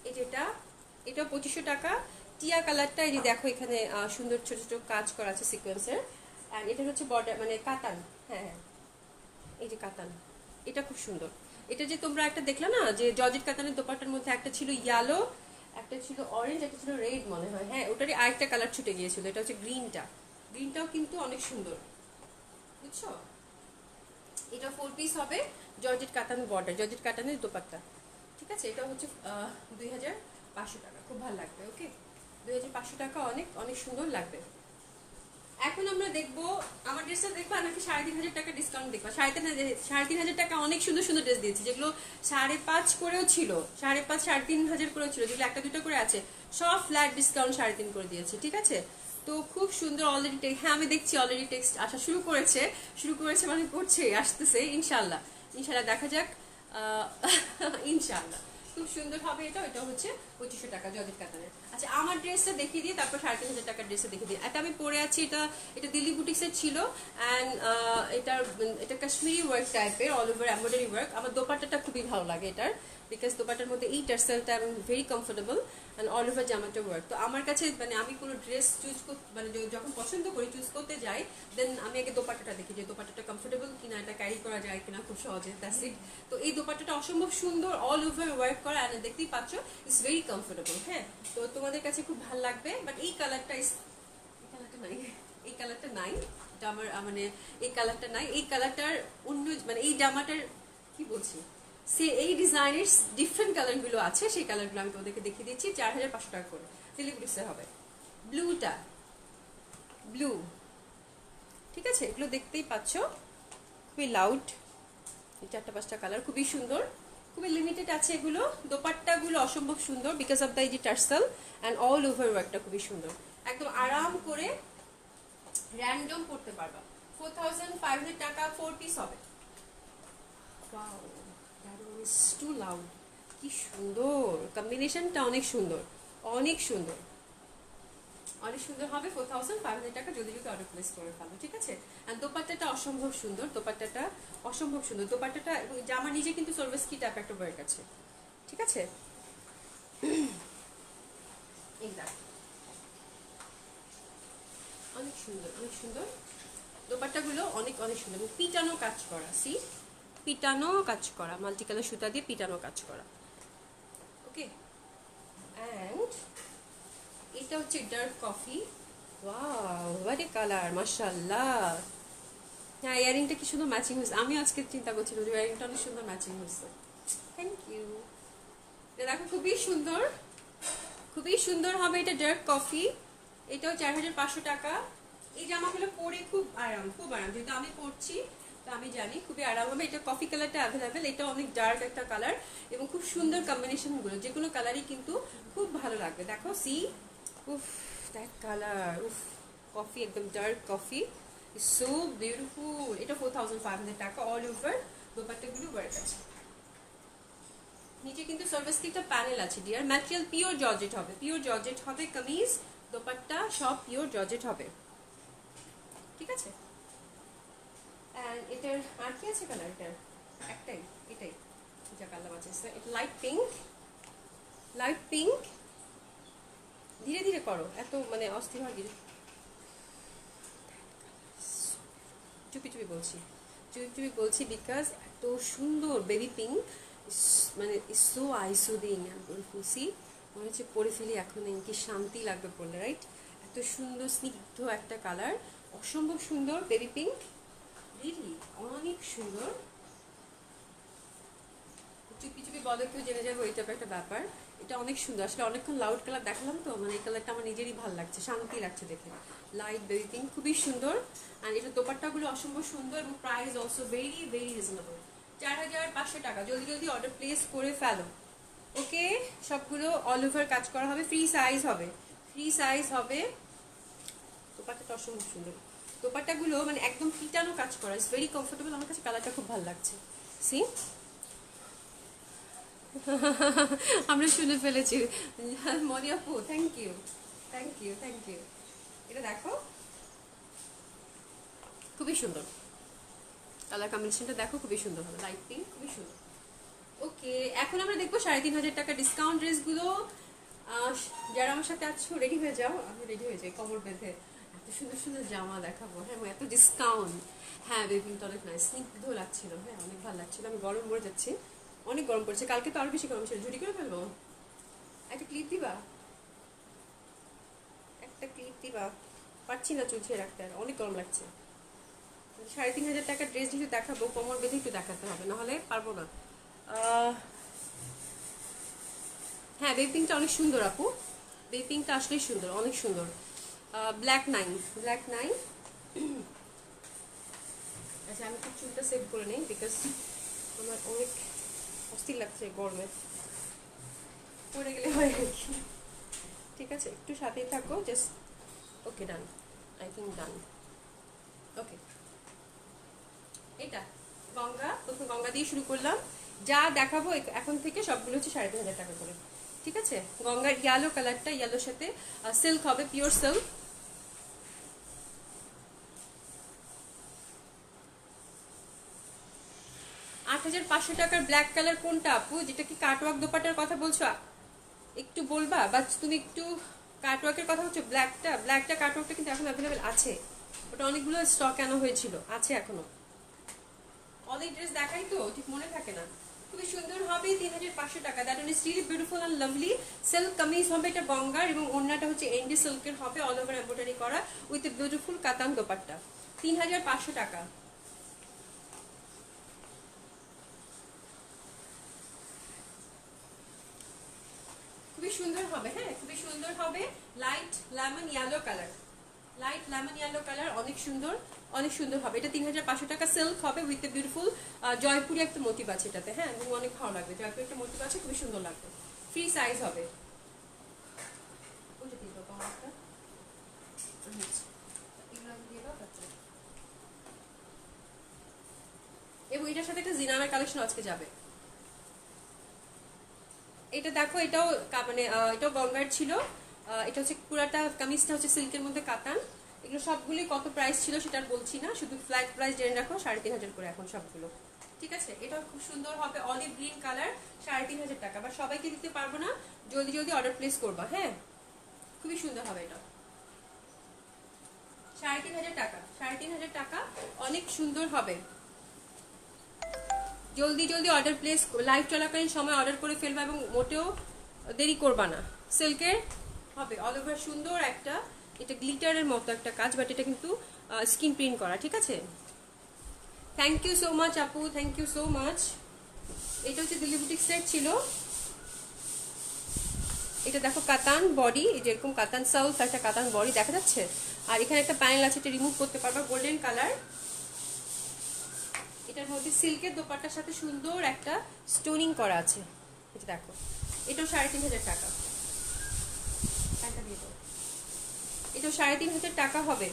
এই যেটা, এটা 2500 টাকা। টিয়া কালারটা এই যে দেখো এখানে সুন্দর ছোট ছোট কাজ করা আছে সিকোয়েন্সের, এন্ড এটা হচ্ছে বর্ডার মানে কাতান, হ্যাঁ হ্যাঁ এই যে কাতান, এটা খুব সুন্দর। এটা যে তোমরা একটা দেখলা না যে জর্জেট কাতানের দোপাট্টার মধ্যে একটা ছিল ইয়েলো, একটা ছিল অরেঞ্জ, একটা ছিল রেড মনে হয়, হ্যাঁ ওটারই আরেকটা কালার ছুটে গিয়েছিল, এটা হচ্ছে গ্রিনটা, গ্রিনটাও কিন্তু অনেক সুন্দর, বুঝছো। এটা 4 পিস হবে, জর্জেট কাতান বর্ডার, জর্জেট কাতানের দোপাট্টা, ঠিক আছে। এটা হচ্ছে 2500 টাকা, খুব ভালো লাগবে, ওকে। 2500 টাকা, অনেক অনেক সুন্দর লাগবে। এখন আমরা দেখবো, আমার ড্রেসটা দেখবা নাকি 3500 টাকা ডিসকাউন্ট দেখবা? 3500 টাকা অনেক সুন্দর সুন্দর ড্রেস দিয়েছি, যেগুলো 5.5 করেও ছিল, 5.5 3500 করেও ছিল, যেগুলো একটা দুটো করে আছে, সব ফ্ল্যাট ডিসকাউন্ট 3.5 করে দিয়েছে, ঠিক আছে। তো খুব সুন্দর অলরেডি, হ্যাঁ আমি দেখছি অলরেডি টেক্সট আসা শুরু করেছে মানে করছে, আসতেছে, ইনশাল্লাহ ইনশাল্লাহ দেখা যাক, ইনশাল্লাহ খুব সুন্দর হবে। এটা হচ্ছে 2500 টাকা জর্জেট কাতানের। আচ্ছা আমার ড্রেসটা দেখিয়ে দিই, তারপর 3500 টাকার ড্রেসটা দেখিয়ে দিই। এটা আমি পরে আছি, এটা দিল্লি বুটিক্সের ছিল, অ্যান্ড এটা কাশ্মীরি ওয়ার্ক টাইপের, অল ওভার এমব্রয়ডারি ওয়ার্ক। আমার দোপাট্টাটা খুবই ভালো লাগে এটার, বিকজ দোপাট্টার মধ্যে এই টার্সেলটা এবং very comfortable, and all over জামাটা ওয়ার্ক। তো আমার কাছে মানে আমি কোনো ড্রেস চুজ মানে যখন পছন্দ করি চুজ করতে যাই, দেন আমি আগে দোপাট্টাটা দেখি যে দোপাট্টাটা কমফোর্টেবল কিনা, এটা ক্যারি করা যায় কিনা খুব সহজে, দ্যাটস ইট। তো এই দোপাট্টাটা অসম্ভব সুন্দর, অল ওভার ওয়ার্ক করা, অ্যান্ড দেখতেই পাচ্ছ ইটস ভেরি কমফোর্টেবল, হ্যাঁ। তো তোমাদের কাছে খুব ভালো লাগবে, বাট এই কালারটা নাই, এই কালারটা নাই, এটা আমার মানে এই কালারটা নাই, এই কালারটার অন্য মানে এই জামাটার কি বলছি, সে এই ডিজাইনের ডিফারেন্ট কালারগুলো আছে, সেই কালারগুলো আমি তোমাদেরকে দেখিয়ে দিচ্ছি। 4500 টাকা করে দিল্লি বুটিক্সে হবে। ব্লুটা, ব্লু, ঠিক আছে, এগুলো দেখতেই পাচ্ছ, খুবই লাউড, 4-5টা কালার, খুবই সুন্দর, খুবই লিমিটেড আছে এগুলো। দোপাট্টাগুলো অসম্ভব সুন্দর, because of the tassel and all over ওয়ার্কটা খুবই সুন্দর, একদম আরাম করে র্যান্ডম করতে পারবা। 4500 টাকা 4 পিস হবে। Wow, that was too loud, কি সুন্দর কম্বিনেশনটা, অনেক সুন্দর, অনেক সুন্দর, অনেক সুন্দর হবে। 4500 টাকা যদি অর্ডার প্লেস করে ফেলো, ঠিক আছে। আর দোপাট্টাটা অসম্ভব সুন্দর, দোপাট্টাটা অসম্ভব সুন্দর, দোপাট্টাটা এবং জামা নিজে কিন্তু সার্ভিস কি টাইপ একটা ওয়ার্ক আছে, ঠিক আছে। অনেক সুন্দর, অনেক সুন্দর দোপাট্টাগুলো, অনেক অনেক সুন্দর, এবং পিটানো কাজ করা, সি পিটানো কাজ করা, মাল্টি কালার সুতা দিয়ে পিটানো কাজ করা, ওকে। অ্যান্ড এটা হচ্ছে dark coffee, wow what a colour, মাশাআল্লাহ। হ্যাঁ ইয়ারিংটা কি সুন্দর ম্যাচিং হয়েছে, আমি আজকে চিন্তা করছিলাম যে ইয়ারিংটা অনেক সুন্দর ম্যাচিং হয়েছে, থ্যাংক ইউ। দেখো খুবই সুন্দর, খুবই সুন্দর হবে, এটা ডার্ক কফি, এটাও 4500 টাকা। এই জামাগুলো পরে খুব আরাম, খুব আরাম, যেহেতু আমি পরছি তো আমি জানি খুবই আরাম হবে। এটা কফি কালারটা অ্যাভেলেবেল, এটা অনেক ডার্ক একটা কালার এবং খুব সুন্দর কম্বিনেশনগুলো, যে কোনো কালারই কিন্তু খুব ভালো লাগবে। দেখো সি, উফ দ্যাট কালার, উফ কফি, একদম ডার্ক কফি, সো বিউটিফুল। এটা 4500 টাকা, অল ওভার দোপাট্টাগুলো ওয়ার্ক আছে। নিচে কিন্তু সার্ভিসটা প্যানেল আছে ডিয়ার। ম্যাটেরিয়াল পিওর জর্জেট হবে, পিওর জর্জেট হবে, কামিজ দোপাট্টা সব পিওর জর্জেট হবে, ঠিক আছে। এন্ড এটার আর কি আছে কালার? এটার একটাই, এটাই যা কালার আছে। এটা লাইট পিঙ্ক, লাইট পিঙ্ক। ধীরে ধীরে করো, এত মানে অস্থির হয়। চুপি চুপি বলছি, চুপি চুপি বলছি বিকজ এত সুন্দর বেবি পিঙ্ক, মানে সো আইসোদিং অ্যান্ড বিউটিফুল। সি, মনে হচ্ছে পরে ফেলি এখন, কি শান্তি লাগবে পড়লে, রাইট? এত সুন্দর স্নিগ্ধ একটা কালার, অসম্ভব সুন্দর বেবি পিঙ্ক, রিয়েলি অনেক সুন্দর। চুপি চুপি বলে কেউ জেনে যাবে, ওইটা একটা ব্যাপার। এটা অনেক সুন্দর, আসলে অনেকক্ষণ লাউড কালার দেখালাম তো, মানে এই কালারটা আমার নিজেরই ভালো লাগছে, শান্তি লাগছে দেখে। লাইট বেবি পিঙ্ক, খুবই সুন্দর। আর এটা দোপাট্টাগুলো অসম্ভব সুন্দর এবং price also very very reasonable, 4500 টাকা। জলদি জলদি অর্ডার প্লেস করে ফেলো, ওকে? সবগুলো অল ওভার কাজ করা হবে, ফ্রি সাইজ হবে, ফ্রি সাইজ হবে। দোপাট্টাটা অসম্ভব সুন্দর, দোপাট্টাগুলো মানে একদম পিটানো কাজ করা, ইটস ভেরি কমফোর্টেবল। আমার কাছে কালারটা খুব ভালো লাগছে। সি, আমরা শুনে ফেলেছি মনি আপু, thank you, thank you, thank you. এটা দেখো খুবই সুন্দর, কালার কম্বিনেশনটা দেখো খুবই সুন্দর হবে, লাইট পিঙ্ক, খুবই সুন্দর। ওকে, এখন আমরা দেখবো 3500 টাকা ডিসকাউন্ট ড্রেসগুলো। যারা আমার সাথে আছো রেডি হয়ে যাও, আমি রেডি হয়ে যাই কোমর বেঁধে। এত সুন্দর সুন্দর জামা দেখাবো, হ্যাঁ, এত ডিসকাউন্ট। হ্যাঁ বেবিটা অনেক নাইস, স্নিগ্ধ লাগছিল, হ্যাঁ অনেক ভালো লাগছিল। আমি গরম মরে যাচ্ছি, অনেক গরম পড়ছে, কালকে তো আরো বেশি গরম ছিল। ঝুড়ি করে ফেলবো, একটা ক্লিপ দিবা, একটা ক্লিপ দিবা, পারছি না চুলছে রাখতে, আর অনেক গরম লাগছে। 3500 টাকার ড্রেস যেহেতু দেখাবো, কোমর বেঁধে একটু দেখাতে হবে, নাহলে পারবো না। হ্যাঁ বেবি পিঙ্কটা অনেক সুন্দর আপু, বেবি পিঙ্কটা আসলেই সুন্দর, অনেক সুন্দর। Black 9, black 9। আচ্ছা আমি একটু চুলটা সেভ করে নিই, বিকজ আমার অনেক অস্থির লাগছে গরমে, পড়ে গেলে হয় আর কি। ঠিক আছে, একটু সাথেই থাকো, just. Okay done, I think done. Okay, এটা গঙ্গা, প্রথম গঙ্গা দিয়ে শুরু করলাম। যা দেখাবো এখন থেকে সবগুলো হচ্ছে 3500 টাকা করে, ঠিক আছে। গঙ্গার ইয়েলো কালারটা, ইয়েলোর সাথে সিল্ক হবে, পিওর সিল্ক। $8500 টাকার ব্ল্যাক কালার কোনটা আপু? যেটা কি কাটওয়ার্ক দোপাটার কথা বলছো? একটু বলবা, বা তুমি একটু কাটওয়ার্কের কথা বলছো? ব্ল্যাকটা, ব্ল্যাকটা কাটওয়ার্কটা কিন্তু এখন অ্যাভেলেবেল আছে, ওটা অনেকগুলো স্টক আনা হয়েছিল, আছে এখনো। অনেক ড্রেস দেখাই তো ঠিক মনে থাকে না। খুবই সুন্দর হবে, 3500 টাকা। That is really beautiful and lovely. Silk kameez হবে এটা গঙ্গার, এবং ওড়নাটা হচ্ছে এন্ডি সিল্কের হবে, অল ওভার এমব্রয়ডারি করা উইথ বিউটিফুল কাতান দোপাট্টা। 3500 টাকা। খুবই সুন্দর হবে, হ্যাঁ খুবই সুন্দর হবে। Light lemon yellow colour, light lemon yellow colour, অনেক সুন্দর, অনেক সুন্দর হবে। এটা 3500 টাকা। সিল্ক হবে উইথ বিউটিফুল জয়পুরি একটা মোটিভ আছে এটাতে, হ্যাঁ এবং অনেক ভালো লাগবে। জয়পুরি একটা মোটিভ আছে, খুবই সুন্দর লাগবে। ফ্রি সাইজ হবে। এবং এটার সাথে একটা জিনামের কালেকশন আজকে যাবে। এটা দেখো, এটাও মানে এটাও গঙ্গার ছিল। এটা হচ্ছে পুরাটা কামিজটা হচ্ছে সিল্কের মধ্যে কাতান। এগুলো সবগুলি কত প্রাইস ছিল সেটা বলছি না, শুধু ফ্ল্যাট প্রাইস জেনে রাখো, 3500 করে এখন সবগুলো, ঠিক আছে। এটাও খুব সুন্দর হবে, অলিভ গ্রিন কালার, 3500 টাকা। বা সবাইকে দিতে পারবো না, জলদি জলদি অর্ডার প্লেস করবা, হ্যাঁ খুবই সুন্দর হবে এটা। 3500 টাকা, 3500 টাকা, অনেক সুন্দর হবে। জলদি জলদি অর্ডার প্লেস, লাইভ চলাকালীন সময় অর্ডার করে ফেলবা এবং মোটেও দেরি করবা না। সিল্কের হবে, অল ওভার সুন্দর একটা, এটা গ্লিটারের মতো একটা কাজ, বাট এটা কিন্তু স্কিন প্রিন্ট করা, ঠিক আছে। থ্যাংক ইউ সো মাচ আপু, থ্যাংক ইউ সো মাচ। এটা হচ্ছে দিল্লি বুটিক সেট ছিল। এটা দেখো কাতান বডি, এই যেরকম কাতান সাউথ একটা কাতান বডি দেখা যাচ্ছে, আর এখানে একটা প্যানেল আছে, এটা রিমুভ করতে পারবা, গোল্ডেন কালার। এটার মধ্যে সিল্কের দোপাট্টার সাথে সুন্দর একটা স্টোনিং করা আছে, এটা দেখো। এটাও 3,500 টাকা। এটাও 3,500 টাকা হবে।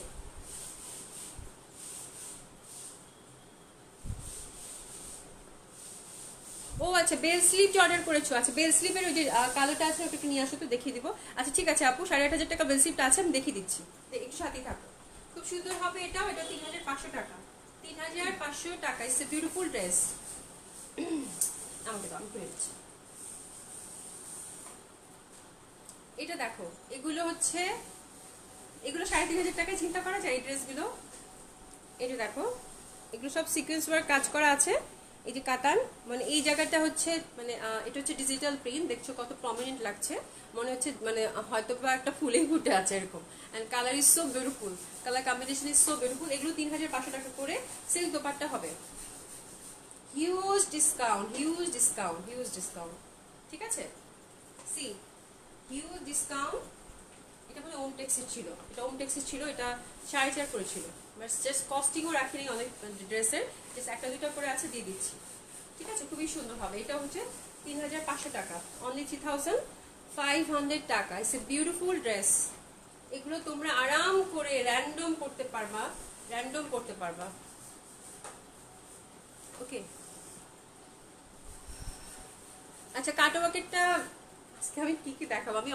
ও আচ্ছা, বেল স্লিভ অর্ডার করেছো। আচ্ছা, বেল স্লিভের ওই যে কালোটা আছে ওটা একটু নিয়ে আসো তো, দেখিয়ে দিব। আচ্ছা ঠিক আছে আপু, 8,500 টাকা বেল স্লিভটা আছে, আমি দেখিয়ে দিচ্ছি, একটু সাথেই থাকো। খুব সুন্দর হবে এটাও। এটা 3,500 টাকা। 3,500 টাকা। It's a beautiful dress. আমাকে দাও, আমি করে দিচ্ছি। এটা দেখো, এগুলো হচ্ছে, এগুলো 3,500 টাকায় চিন্তা করা যায় এই ড্রেসগুলো। এটা দেখো, এগুলো সব সিকোয়েন্স ওয়ার্ক কাজ করা আছে। এই যে কাতান, মানে এই জায়গাটা হচ্ছে, মানে এটা হচ্ছে ডিজিটাল প্রিন্ট, দেখছো কত প্রমিনেন্ট লাগছে, মনে হচ্ছে মানে হয়তো বা একটা ফুলেই ফুটে আছে এরকম। And colour is so beautiful, colour combination is so beautiful. এগুলো 3,500 টাকা করে সিল্ক দোপাট্টা হবে। Huge discount, huge discount, huge discount. ঠিক আছে, সি হিউজ ডিসকাউন্ট। এটা মানে ওম টেক্সের ছিল, এটা ওম টেক্সের ছিল, এটা 4.5 করেছিল। জাস্ট কস্টিংও রাখিনি অনেক ড্রেসের, জাস্ট একটা দুটা করে আছে, দিয়ে দিচ্ছি। ঠিক আছে, খুবই সুন্দর হবে। এটা হচ্ছে 3,500 টাকা, অনলি 3,500 টাকা। It's a beautiful dress. এগুলো তোমরা আরাম করে র্যান্ডম করতে পারবা, র্যান্ডম করতে পারবা। ওকে, আচ্ছা কাটওয়ার্কেরটা আজকে আমি কি কি দেখাবো। আমি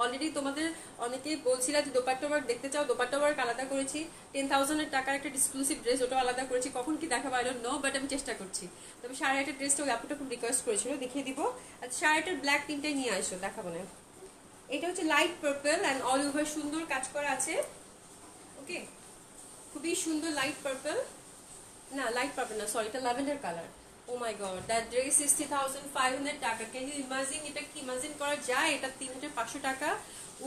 অলরেডি তোমাদের অনেকেই বলছিলাম যে দোপাট্টা ওয়ার্ক দেখতে চাও, দোপাট্টা ওয়ার্ক আলাদা করেছি। 10,000 টাকার একটা এক্সক্লুসিভ ড্রেস, ওটাও আলাদা করেছি। কখন কি দেখাবো আই ডোন্ট নো, বাট আমি চেষ্টা করছি। তবে 8.5 ড্রেসটা ওই আপুটা খুব রিকোয়েস্ট করেছিল, দেখিয়ে দিব। আচ্ছা 8.5 ব্ল্যাক তিনটাই নিয়ে আসো, দেখাবো না। এটা হচ্ছে light purple and all over সুন্দর কাজ করা আছে। ওকে, খুবই সুন্দর লাইট পার্পল, না লাইট পার্পল না, সরি, এটা lavender colour. Oh my god, that dress is 3,500 টাকা। Can you imagine? এটা কি ইমাজিন করা যায়? এটা 3,500 টাকা।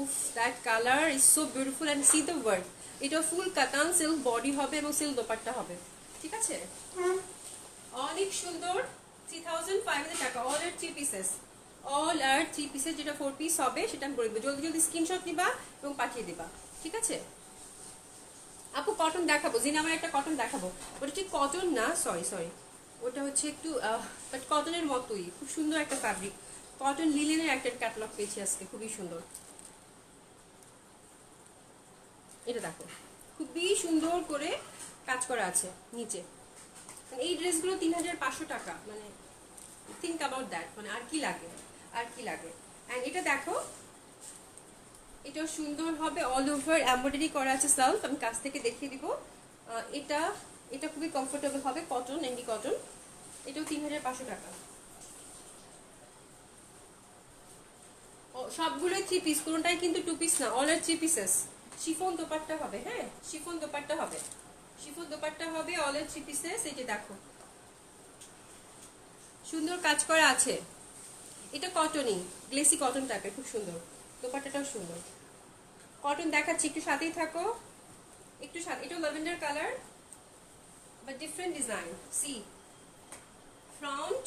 উফ, that colour is so beautiful and see the work. এটা ফুল কাতান সিল্ক বডি হবে এবং সিল্ক দোপাট্টা হবে। ঠিক আছে, অনেক সুন্দর। 3,500 টাকা। All are 3 pieces, all are 3 pieces. যেটা 4 পিস হবে সেটা আমি করে দেবো। জলদি জলদি স্ক্রিনশট নিবা এবং পাঠিয়ে দিবা। ঠিক আছে আপু, কটন দেখাবো, জিনা আমার একটা কটন দেখাবো। ওটা ঠিক কটন না, সরি সরি, ওটা হচ্ছে একটু বাট কটনের মতোই, খুব সুন্দর একটা ফ্যাব্রিক। কটন লিলেনের একটা ক্যাটালগ পেয়েছি আজকে, খুবই সুন্দর। এটা দেখো, খুবই সুন্দর করে কাজ করা আছে নিচে। এই ড্রেসগুলো 3,500 টাকা, মানে থিঙ্ক অ্যাবাউট দ্যাট, মানে আর কি লাগে, আর কি লাগে। অ্যান্ড এটা দেখো, এটাও সুন্দর হবে, অল ওভার এমব্রয়ডারি করা আছে সেলফ, আমি কাছ থেকে দেখিয়ে দিব। এটা এটা খুবই কমফোর্টেবল হবে, কটন, এমডি কটন। এটাও 3,500 টাকা। সবগুলোই 3 পিস, কোনটাই কিন্তু 2 পিস না, all are 3 pieces. Chiffon dupatta হবে, হ্যাঁ শিফন দোপাট্টা হবে, শিফন দোপাট্টা হবে, অল আর 3 পিসেস। এই যে দেখো সুন্দর কাজ করা আছে। এটা কটনই, গ্লেসি কটন টাইপের, খুব সুন্দর। দোপাট্টাটাও সুন্দর। কটন দেখাচ্ছি, একটু সাথেই থাকো, একটু সাথে। এটা lavender colour but different design. See front,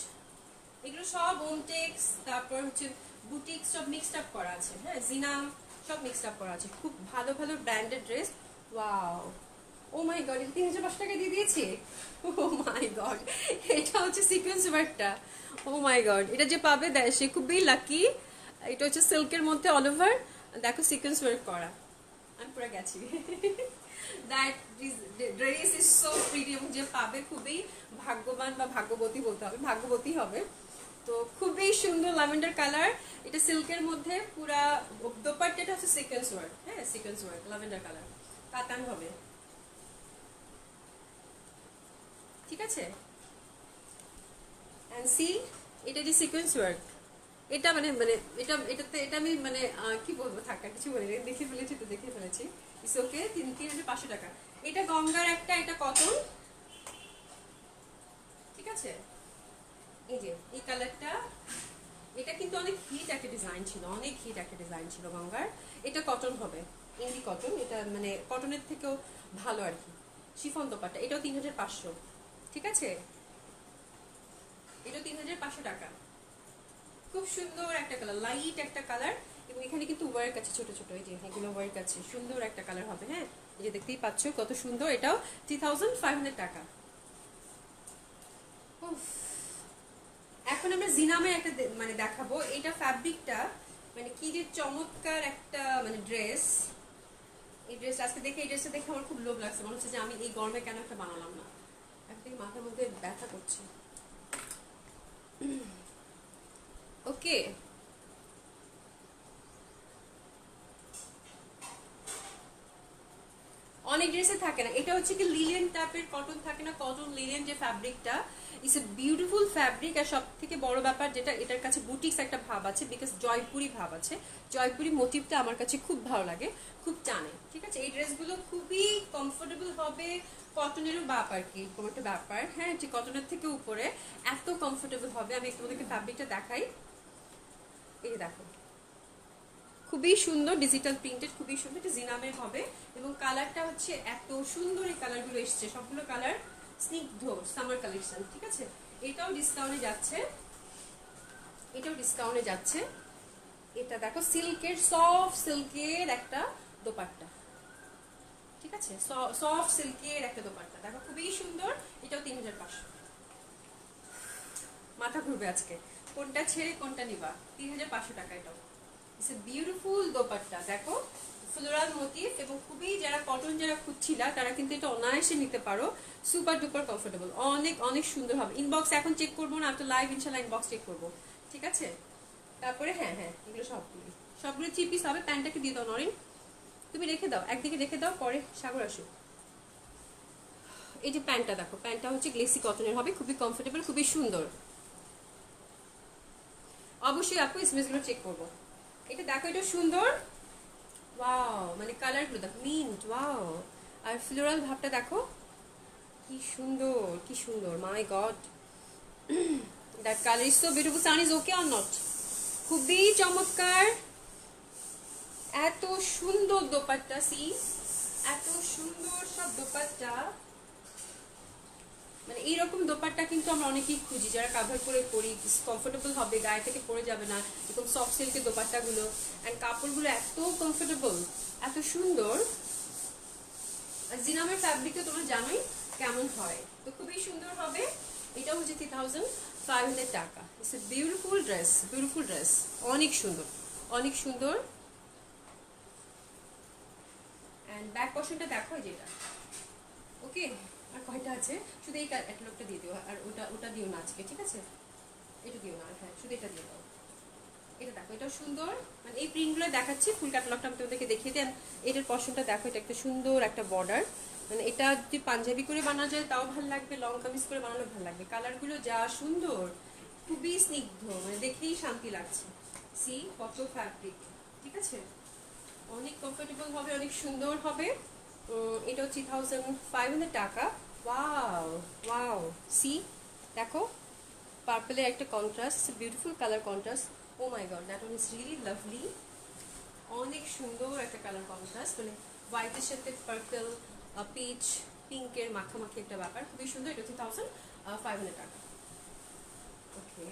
এগুলো সব ওমটেক্স, তারপর হচ্ছে বুটিক, সব মিক্সড আপ করা আছে। হ্যাঁ, জিনাম সব মিক্সড আপ করা আছে। খুব ভালো ভালো branded dress. Wow, O my god, এটা 3,500 টাকা দিয়ে দিয়েছি। ও মাই গড, এটা হচ্ছে সিকোয়েন্স ওয়ার্কটা। ও মাই গড, এটা যে পাবে সে খুবই লাকি। এটা হচ্ছে সিল্কের মধ্যে অল ওভার দেখো সিকোয়েন্স ওয়ার্ক করা। আমি পুরো গেছি। That dress is so pretty, এবং যে পাবে খুবই ভাগ্যবান বা ভাগ্যবতী বলতে হবে, ভাগ্যবতী হবে। তো খুবই সুন্দর ল্যাভেন্ডার কালার। এটা সিল্কের মধ্যে পুরা দোপাট্টাটা হচ্ছে সিকোয়েন্স ওয়ার্ক। হ্যাঁ সিকোয়েন্স ওয়ার্ক, ল্যাভেন্ডার কালার, কাতান হবে। ঠিক আছে, এন্ড সি এটা যে সিকোয়েন্স ওয়ার্ক, এটা মানে মানে এটাতে এটা আমি মানে কি বলবো, থাকা কিছু বলে দেখে ফেলেছি, তো দেখে ফেলেছি। It's okay. 3,500 টাকা। এটা গঙ্গার একটা, এটা কটন। ঠিক আছে, এই যে এই কালারটা, এটা কিন্তু অনেক হিট একটা ডিজাইন ছিল, অনেক হিট একটা ডিজাইন ছিল গঙ্গার। এটা কটন হবে, ইন্ডি কটন, এটা মানে কটনের থেকেও ভালো আর কি। শিফন দোপাট্টা, এটাও 3,500। ঠিক আছে, এটাও 3,500 টাকা। খুব সুন্দর একটা কালার, লাইট একটা কালার, এবং এখানে কিন্তু ওয়ার্ক আছে ছোট ছোট, এই যে এগুলো ওয়ার্ক আছে, সুন্দর একটা কালার হবে। হ্যাঁ, এই যে দেখতেই পাচ্ছ কত সুন্দর। এটাও 3,500 টাকা। উফ। এখন আমরা জিনামের একটা মানে দেখাবো, এটা ফ্যাব্রিকটা মানে কি যে চমৎকার একটা মানে ড্রেস। এই ড্রেস আজকে দেখে, এই ড্রেসটা দেখে আমার খুব লোভ লাগছে, মনে হচ্ছে যে আমি এই গরমে কেন একটা বানালাম না। একদিন মাথার মধ্যে ব্যথা করছে। ওকে, অনেক ড্রেসে থাকে না, এটা হচ্ছে কি লিলেন টাইপের কটন থাকে না, কটন লিলেন যে ফ্যাব্রিকটা, ইটস এ বিউটিফুল ফ্যাব্রিক। আর সব থেকে বড় ব্যাপার যেটা, এটার কাছে বুটিক্স একটা ভাব আছে, বিকজ জয়পুরি ভাব আছে। জয়পুরি মোটিভটা আমার কাছে খুব ভালো লাগে, খুব টানে। ঠিক আছে, এই ড্রেসগুলো খুবই কমফোর্টেবল হবে, কটনেরও বাপ আর কি, কোনো একটা ব্যাপার। হ্যাঁ, যে কটনের থেকে উপরে এত কমফোর্টেবল হবে। আমি তোমাদেরকে ফ্যাব্রিকটা দেখাই, এই যে দেখো, খুবই সুন্দর, ডিজিটাল প্রিন্টেড, খুবই সুন্দর। এটা জিনামের হবে এবং কালারটা হচ্ছে এত সুন্দর, এই কালারগুলো এসছে সবগুলো কালার স্নিগ্ধ সামার কালেকশন। ঠিক আছে, এটাও ডিসকাউন্টে যাচ্ছে, এটাও ডিসকাউন্টে যাচ্ছে। এটা দেখো সিল্কের, সফট সিল্কের একটা দোপাট্টা। ঠিক আছে, সফট সিল্কের একটা দোপাট্টা দেখো, খুবই সুন্দর। এটাও 3500। মাথা ঘুরবে আজকে, কোনটা ছেড়ে কোনটা নিবা। 3500 টাকা এটাও। ইটস এ বিউটিফুল দোপাট্টা, দেখো ফ্লোরাল মোটিভ, এবং খুবই যারা কটন যারা খুঁজছিলা তারা কিন্তু এটা অনায়াসে নিতে পারো। সুপার ডুপার কমফোর্টেবল, অনেক অনেক সুন্দর হবে। ইনবক্স এখন চেক করবো না, আফটার লাইভ ইনশাল্লাহ ইনবক্স চেক করবো। ঠিক আছে, তারপরে হ্যাঁ হ্যাঁ, এগুলো সবগুলো সবগুলো 3 পিস হবে। প্যান্টটাকে দিয়ে দাও নরিন, তুমি রেখে দাও একদিকে, রেখে দাও, পরে সাগর আসো। এই যে প্যান্টটা দেখো, প্যান্টটা হচ্ছে গ্লেসি কটনের হবে, খুবই কমফোর্টেবল, খুবই সুন্দর। অবশ্যই আপু স্মেজগুলো চেক করবো। এটা দেখো, এটা সুন্দর, ওয়াও, মানে কালারগুলো দেখো, মিন্ট, ওয়াও। আর ফ্লোরাল ভাবটা দেখো, কি সুন্দর, কি সুন্দর, my god, that colour is so beautiful. Sun is okay or not? খুবই চমৎকার, এত সুন্দর দোপাট্টা, সি এত সুন্দর সব দোপাট্টা। মানে এইরকম দোপাট্টা কিন্তু আমরা অনেকেই খুঁজি, যারা কাভার করে পরি, কমফোর্টেবল হবে, গায়ে থেকে পরে যাবে না, এরকম সফট সিল্কের দোপাট্টাগুলো। অ্যান্ড কাপড়গুলো এত কমফোর্টেবল, এত সুন্দর। আর জিনামের ফ্যাব্রিকটা তোমরা জানোই কেমন হয়, তো খুবই সুন্দর হবে। এটা হচ্ছে 3500 টাকা। It's a beautiful dress, beautiful dress, অনেক সুন্দর, অনেক সুন্দর। অ্যান্ড ব্যাক পোর্শনটা দেখো, যেটা ওকে। আর কয়টা আছে, শুধু এই ক্যাটালগটা দিয়ে দিও, আর ওটা ওটা দিও না আজকে, ঠিক আছে, এটা দিও না, হ্যাঁ শুধু এটা দিয়ে দাও। এটা দেখো, এটাও সুন্দর, মানে এই প্রিন্টগুলো দেখাচ্ছি, ফুল ক্যাটালগটা আমি তোমাদেরকে দেখিয়ে দেন। এটার পশনটা দেখো, এটা একটা সুন্দর একটা বর্ডার, মানে এটা যদি পাঞ্জাবি করে বানানো যায় তাও ভালো লাগবে, লং কামিজ করে বানানো ভালো লাগবে। কালারগুলো যা সুন্দর, খুবই স্নিগ্ধ, মানে দেখেই শান্তি লাগছে। সি কত ফ্যাব্রিক, ঠিক আছে, অনেক কমফোর্টেবল হবে, অনেক সুন্দর হবে। এটা 3500 টাকা। ওয়াও ওয়াও, সি দেখো, পার্পলের একটা contrast, beautiful colour contrast. Oh my god, that one is really lovely, অনেক সুন্দর একটা কালার কন্ট্রাস্ট, মানে হোয়াইটের সাথে পার্পল, পিচ, পিঙ্কের মাখামাখি একটা ব্যাপার, খুবই সুন্দর। এটা 3500 টাকা। Okay,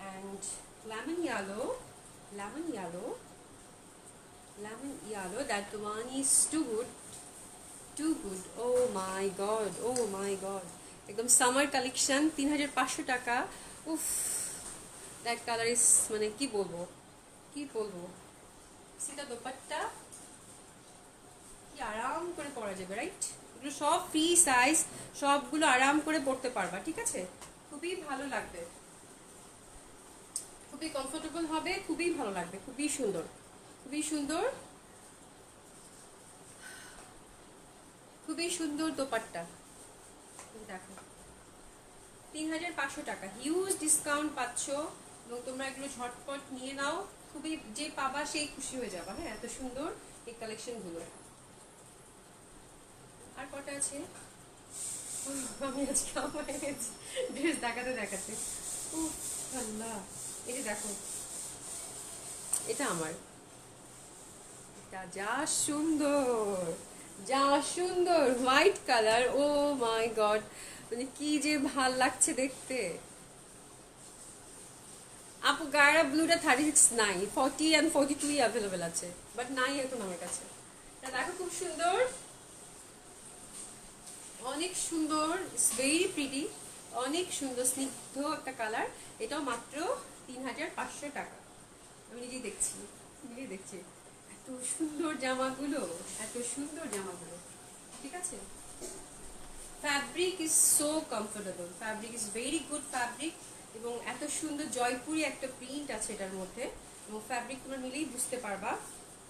and lemon yellow, lemon yellow, lemon yellow, that one is too good, too good. Oh my god, oh my god, একদম সামার কালেকশন, 3500 টাকা। উফ, দ্যাট কালার ইজ, মানে কি বলবো, কি বলবো। সেটা দোপাট্টা কি আরাম করে পরা যাবে, রাইট? এগুলো সব ফ্রি সাইজ, সবগুলো আরাম করে পরতে পারবা, ঠিক আছে, খুবই ভালো লাগবে, খুবই কমফোর্টেবল হবে, খুবই ভালো লাগবে, খুবই সুন্দর, খুবই সুন্দর, খুবই সুন্দর দোপাট্টা। দেখো 3500 টাকা, হিউজ ডিসকাউন্ট পাচ্ছ, এবং তোমরা এগুলো ঝটপট নিয়ে নাও, খুবই, যে পাবা সেই খুশি হয়ে যাবা। হ্যাঁ, এত সুন্দর এই কালেকশন গুলো। আর কটা আছে, আমি আজকে আমার ড্রেস দেখাতে দেখাতে, উফ আল্লাহ, এটা দেখো, এটা আমার, এটা যা সুন্দর, যা সুন্দর white colour, oh my god, মানে কি যে ভাল লাগছে দেখতে। আপু গায়রা ব্লুটা 36 নাই, 40 and 42 অ্যাভেলেবেল আছে, বাট নাই এখন আমার কাছে। এটা দেখো, খুব সুন্দর, অনেক সুন্দর, ইটস ভেরি প্রিটি, অনেক সুন্দর স্নিগ্ধ একটা কালার, এটাও মাত্র 3500 টাকা। আমি নিজেই দেখছি এত সুন্দর জামাগুলো, এত সুন্দর জামাগুলো, ঠিক আছে। Fabric is so comfortable, fabric is very good fabric, এবং এত সুন্দর জয়পুরি একটা প্রিন্ট আছে এটার মধ্যে, এবং ফ্যাব্রিক তোমরা নিলেই বুঝতে পারবা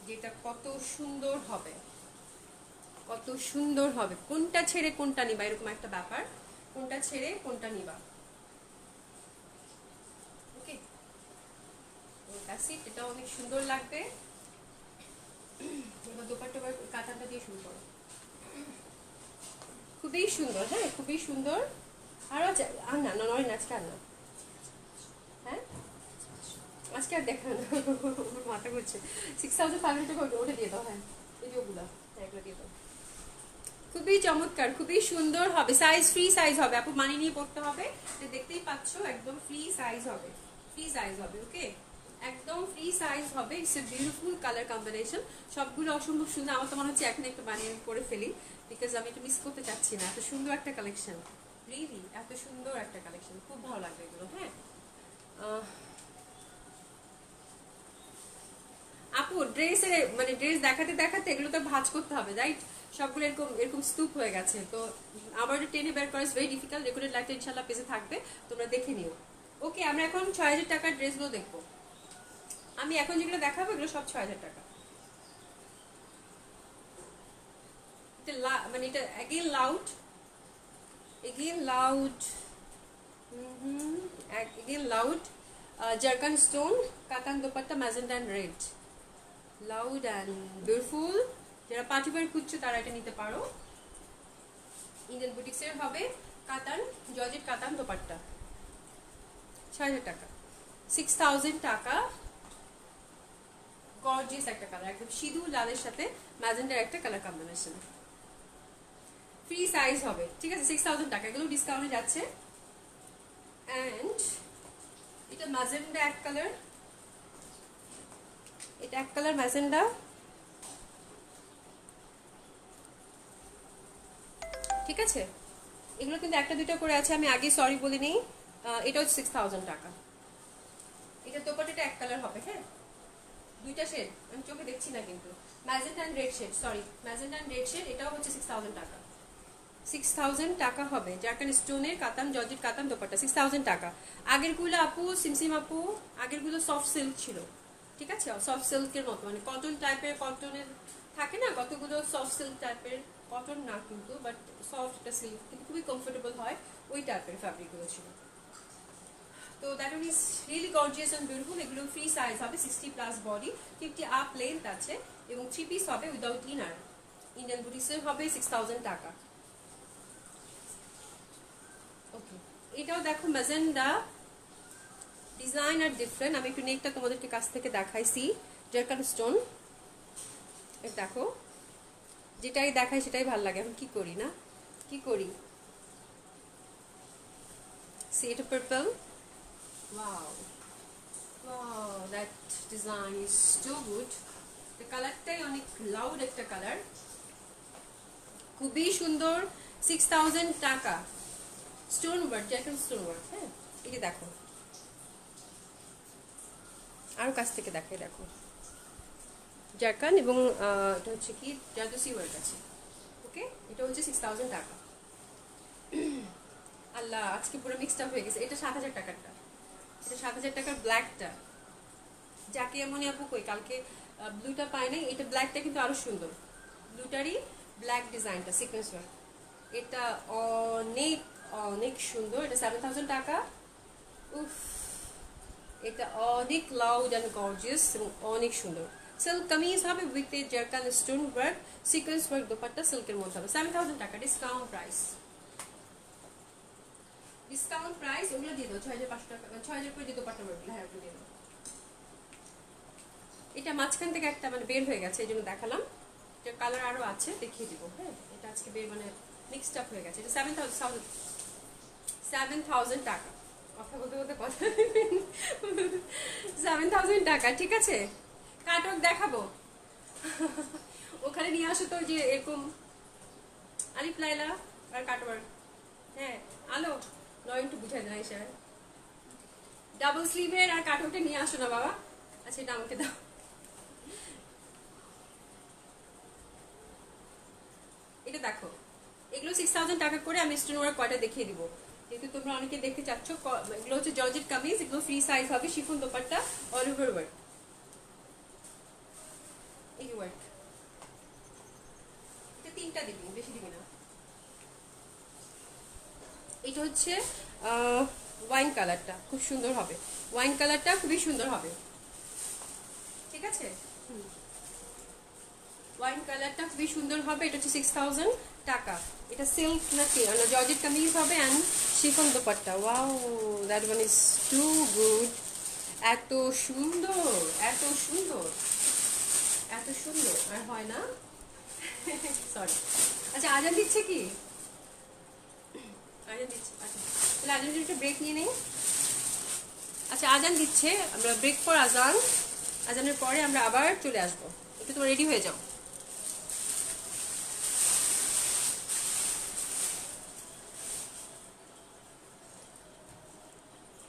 যে এটা কত সুন্দর হবে, কত সুন্দর হবে। কোনটা ছেড়ে কোনটা নিবা এরকম একটা ব্যাপার, কোনটা ছেড়ে কোনটা নিবা। ওকে, এটা অনেক সুন্দর লাগবে। এবার দোপাট্টা কাতানটা দিয়ে শুরু করো। খুবই সুন্দর, হ্যাঁ খুবই সুন্দর। আরো আর না নয় না, আজকে আর না, হ্যাঁ আজকে আর দেখা না, মাথা ঘুরছে। 6500 টাকা ওটা দিয়ে দাও, হ্যাঁ এই যে ওগুলা, এগুলো দিয়ে দাও। খুবই চমৎকার, খুবই সুন্দর হবে, সাইজ ফ্রি সাইজ হবে আপু, মানিয়ে নিয়ে পড়তে হবে, দেখতেই পাচ্ছ একদম ফ্রি সাইজ হবে, ফ্রি সাইজ হবে। ওকে, একদম ফ্রি সাইজ হবে। It's a beautiful colour combination, সবগুলো অসম্ভব সুন্দর। আমার তো মনে হচ্ছে এখন একটু বানিয়ে করে ফেলি, বিকজ আমি একটু মিস করতে চাচ্ছি না। এত সুন্দর একটা কালেকশন, রিয়েলি এত সুন্দর একটা কালেকশন, খুব ভালো লাগবে এগুলো। হ্যাঁ আপু ড্রেসের মানে ড্রেস দেখাতে দেখাতে এগুলো তো ভাঁজ করতে হবে, রাইট? সবগুলো এরকম এরকম স্তূপ হয়ে গেছে, তো আবার টেনে বের করা ইজ ভেরি ডিফিকাল্ট। রেকর্ডেড লাইফটা ইনশাল্লাহ পেজে থাকবে, তোমরা দেখে নিও। ওকে, আমরা এখন 6000 টাকার ড্রেসগুলো দেখবো। আমি এখন যেগুলো দেখাবো এগুলো সব 6000 টাকা। মানে এটা again loud, again loud zircon stone, কাতান dupatta, magenta and red, loud and beautiful. যারা পার্টি ওয়্যার খুঁজছো তারা এটা নিতে পারো। ইন্ডিয়ান বুটিক্সের হবে, কাতান জর্জেট কাতান দোপাট্টা, 6000 টাকা, 6000 টাকা। গর্জিয়াস একটা কালার, একদম সিঁদুর লালের সাথে ম্যাজেন্ডার একটা কালার কম্বিনেশন, ফ্রি সাইজ হবে, ঠিক আছে। 6000 টাকা, এগুলো ডিসকাউন্টে যাচ্ছে। অ্যান্ড এটা ম্যাজেন্ডা এক কালার, এটা এক কালার ম্যাজেন্ডা, ঠিক আছে। এগুলো কিন্তু একটা দুটো করে আছে, আমি আগে সরি বলিনি। এটা হচ্ছে 6000 টাকা। এটা দোপাট্টাটা এক কালার হবে, হ্যাঁ দুইটা শেড, আমি চোখে দেখছি না কিন্তু। Magenta and red shade, sorry magenta and red shade, এটাও হচ্ছে 6000 টাকা। 6000 টাকা হবে, জারকান স্টোনের কাতান জর্জেট কাতান দোপাট্টা, 6000 টাকা। আগেরগুলো আপু সিমসিম আপু, আগেরগুলো সফট সিল্ক ছিল, ঠিক আছে, সফট সিল্কের মতো, মানে কটন টাইপের, কটনের থাকে না কতগুলো সফট সিল্ক টাইপের, কটন না কিন্তু বাট সফট একটা সিল্ক, কিন্তু খুবই কমফোর্টেবল হয়, ওই টাইপের ফ্যাব্রিকগুলো ছিল। তো that is really gorgeous and beautiful. এগুলো ফ্রি সাইজ হবে, 60+ বডি, 50 আপ লেন্থ আছে, এবং 3 পিস হবে উইদাউট ইনার। ইন্ডিয়ান বুটিক্সের হবে 6000 টাকা। ওকে, এটাও দেখো ম্যাজেন্ডা, ডিজাইন আর ডিফারেন্ট। আমি একটু নেকটা তোমাদেরকে কাছ থেকে দেখাইছি, জারকান স্টোন। দেখো যেটাই দেখাই সেটাই ভালো লাগে, এখন কি করি না কি করি। সি এটা purple, wow wow, that design is so good. কালারটাই অনেক লাউড একটা কালার, খুবই সুন্দর। 6000 টাকা, stone work, zircon stone work. হ্যাঁ এই যে দেখো, আরো কাছ থেকে দেখাই, দেখো জারকান, এবং এটা হচ্ছে কি জাদুসি ওয়ার্ক আছে। ওকে, এটা হচ্ছে 6000 টাকা। আল্লাহ আজকে পুরো মিক্সড আপ হয়ে গেছে। এটা 7000 টাকারটা, এটা 7000 টাকার ব্ল্যাকটা। যাকে এমনই আপু কই কালকে ব্লুটা পাই নাই, এটা ব্ল্যাকটা কিন্তু আরো সুন্দর, ব্লুটারই ব্ল্যাক ডিজাইনটা সিকোয়েন্স ওয়ার্ক, এটা অনেক অনেক সুন্দর। এটা 7000 টাকা। উফ, এটা অনেক লাউড অ্যান্ড গর্জিয়াস এবং অনেক সুন্দর। সিল্ক কামিজ হবে with a zircon stone work, sequence work, dupatta সিল্কের মধ্যে হবে, 7000 টাকা ডিসকাউন্ট প্রাইস। ডিসকাউন্ট প্রাইস ওগুলো দিয়ে দাও 6500 টাকা, 6000 করে দিয়ে দোপাট্টা ওয়ার্কগুলো, হ্যাঁ ওগুলো দিয়ে দাও। এটা মাঝখান থেকে একটা মানে বের হয়ে গেছে, এই জন্য দেখালাম। এটা কালার আরো আছে, দেখিয়ে দিব। হ্যাঁ এটা আজকে বের মানে মিক্সড আপ হয়ে গেছে। এটা 7000 টাকা, কথা বলতে বলতে কথা 7000 টাকা, ঠিক আছে। কাটক দেখাবো ওখানে নিয়ে আসো তো, যে এরকম আলিফ লাইলা আর কাটওয়ার্ক। হ্যাঁ আলো নয়ন একটু বুঝাই দেন স্যার। ডাবল স্লিভের আর কাটওয়ার্টে নিয়ে আসো না বাবা। আচ্ছা এটা আমাকে দাও। এটা দেখো, এগুলো 6000 টাকা করে। আমি স্টোন ওয়ার্ক কয়টা দেখিয়ে দিব, যেহেতু তোমরা অনেকে দেখতে চাচ্ছ। এগুলো হচ্ছে জর্জেট কামিজ, এগুলো ফ্রি সাইজ হবে, chiffon dupatta, all over work. এই যে ওয়ার্ক, এটা 3টা দিবি, বেশি দিবি না। এটা হচ্ছে ওয়াইন কালারটা, খুব সুন্দর হবে। ওয়াইন কালারটা খুবই সুন্দর হবে, ঠিক আছে। ওয়াইন কালারটা খুবই সুন্দর হবে। এটা হচ্ছে 6000 টাকা। এটা সিল্ক নাকি না জর্জেট কামিজ হবে and chiffon dupatta. Wow, that one is too good. এত সুন্দর, এত সুন্দর, এত সুন্দর আর হয় না। সরি। আচ্ছা আজান দিচ্ছে কি? আজান দিচ্ছে, আচ্ছা তাহলে আজান একটু ব্রেক নিয়ে নেই। আচ্ছা আজান দিচ্ছে, আমরা ব্রেক পর আজান, আজানের পরে আমরা আবার চলে আসবো। একটু তোমরা রেডি হয়ে যাও।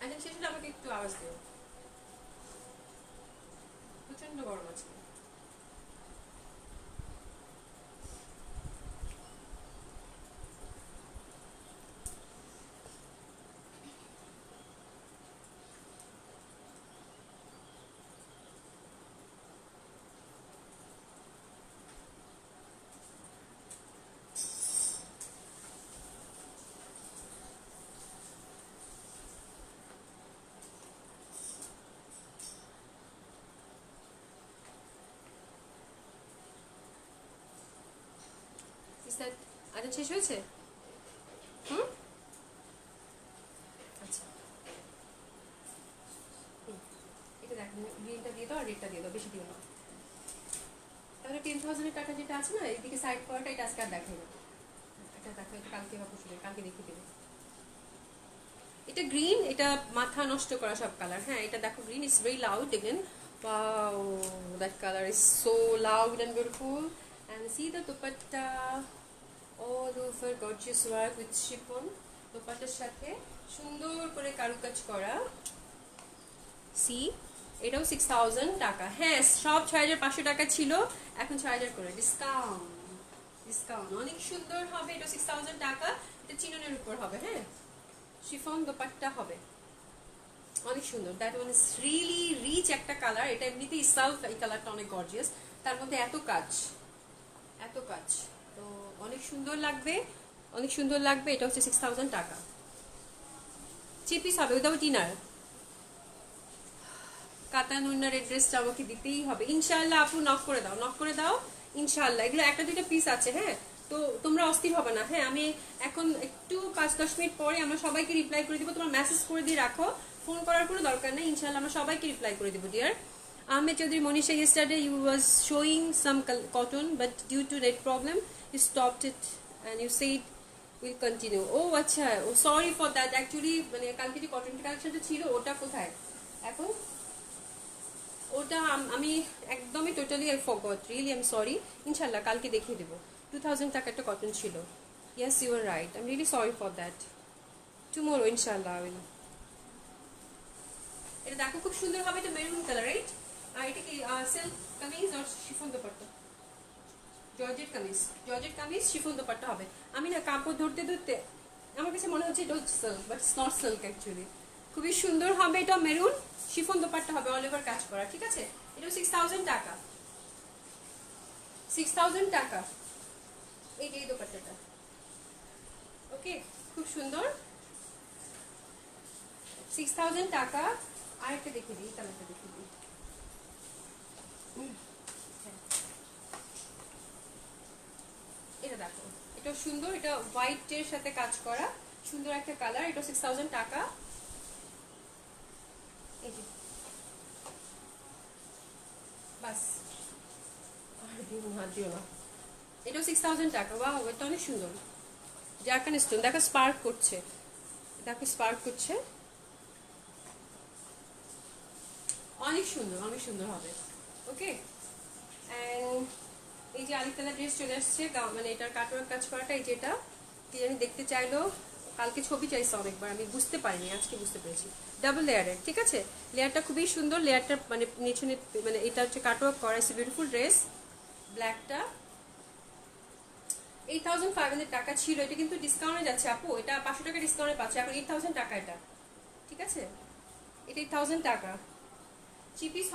আজান শেষ হলে আমাকে একটু আওয়াজ দিও, প্রচন্ড গরম আছে। আজান শেষ হয়েছে? হুম, আচ্ছা এটা দেখ, গ্রিনটা দিয়ে দাও আর রেডটা দিয়ে দাও, বেশি দিও না। তাহলে 10,000 টাকা যেটা আছে না এইদিকে সাইড করাটা, এটা আজকে আর দেখাই না। এটা দেখো, এটা কালকে বা পরশু কালকে দেখিয়ে দেবে। এটা গ্রিন, এটা মাথা নষ্ট করা সব কালার। হ্যাঁ এটা দেখো, green is very loud again. Wow, that color is so loud and beautiful. And see the dupatta, all over gorgeous work with chiffon. দুপাট্টার সাথে সুন্দর করে কারুকাজ করা। সি, এটাও 6000 টাকা। হ্যাঁ সব 6500 টাকা ছিল, এখন 6000 করে ডিসকাউন্ট। ডিসকাউন্ট অনেক সুন্দর হবে। এটা 6000 টাকা। এটা চিননের উপর হবে। হ্যাঁ শিফন দোপাট্টা হবে, অনেক সুন্দর। That one is really rich একটা কালার। এটা এমনিতেই সেলফ, এই কালারটা অনেক গর্জিয়াস, তার মধ্যে এত কাজ, এত কাজ, তো অনেক সুন্দর লাগবে, অনেক সুন্দর লাগবে। এটা হচ্ছে 6000 টাকা। চিপিস হবে উইদাউট ইনার। কাতা নুনার এড্রেসটা আমাকে দিতেই হবে ইনশাআল্লাহ। আপু নক করে দাও, নক করে দাও ইনশাআল্লাহ। এগুলো একটা দুইটা পিস আছে। হ্যাঁ তো তোমরা অস্থির হবে না। হ্যাঁ আমি এখন একটু 5-10 মিনিট পরে আমরা সবাইকে রিপ্লাই করে দিব। তোমরা মেসেজ করে দিয়ে রাখো, ফোন করার কোনো দরকার নেই। ইনশাআল্লাহ আমরা সবাইকে রিপ্লাই করে দিব deer. Ahmed Chaudhary Monisha, yesterday you was showing some cotton, but due to net problem you stopped it and you said we'll continue. Oh acha, oh sorry for that. Actually মানে কালকে যে কটন কালেকশনটা ছিল ওটা কোথায় এখন? ওটা আমি একদমই totally I forgot, really I am sorry. ইনশাআল্লাহ কালকে দেখিয়ে দেব। 2000 টাকা একটা কটন ছিল। Yes you are right, I am really sorry for that. Tomorrow ইনশাআল্লাহ আই উইল। এটা দেখো খুব সুন্দর হবে। এটা মেরুন কালার, রাইট? আর এটা কি সিল্ক কামিজ আর chiffon dupatta? Georgette kameez, georgette kameez chiffon dupatta হবে। আমি না কাপড় ধরতে ধরতে আমার কাছে মনে হচ্ছে এটা হচ্ছে silk, but it's not silk actually. খুবই সুন্দর হবে। এটা মেরুন শিফন দোপাট্টা হবে, অল ওভার কাজ করা, ঠিক আছে। এটা 6000 টাকা, 6000 টাকা। এই যে দোপাট্টাটা, ওকে খুব সুন্দর, 6000 টাকা। আরেকটা দেখে দিই, কালারটা দেখে দিই। এটা দেখো, এটা সুন্দর, এটা হোয়াইটের সাথে কাজ করা সুন্দর একটা কালার। এটা 6000 টাকা। এই যে বাস, আর দিও না, দিও না। এটাও 6000 টাকা। ওয়াও, এটা অনেক সুন্দর। জারকান স্টোন দেখো, স্পার্ক করছে, দেখো স্পার্ক করছে, অনেক সুন্দর, অনেক সুন্দর হবে। ওকে, এন্ড এই যে আলিকালা ড্রেস চলে আসছে, মানে এটার কাটওয়ার্ক কাজ করাটা, এই যেটা কি জানি দেখতে চাইলো, কালকে ছবি চাইছে অনেকবার, আমি বুঝতে পারিনি, আজকে বুঝতে পেরেছি। ডাবল লেয়ারের, ঠিক আছে। লেয়ারটা খুবই সুন্দর, লেয়ারটা মানে নিচে মানে এটা হচ্ছে কাটওয়ার্ক করা, ইটস বিউটিফুল ড্রেস। ব্ল্যাকটা 8500 টাকা ছিল, এটা কিন্তু ডিসকাউন্টে যাচ্ছে আপু, এটা 500 টাকা ডিসকাউন্টে পাচ্ছে এখন 8000 টাকা এটা, ঠিক আছে। এটা 8000 টাকা। চিপিস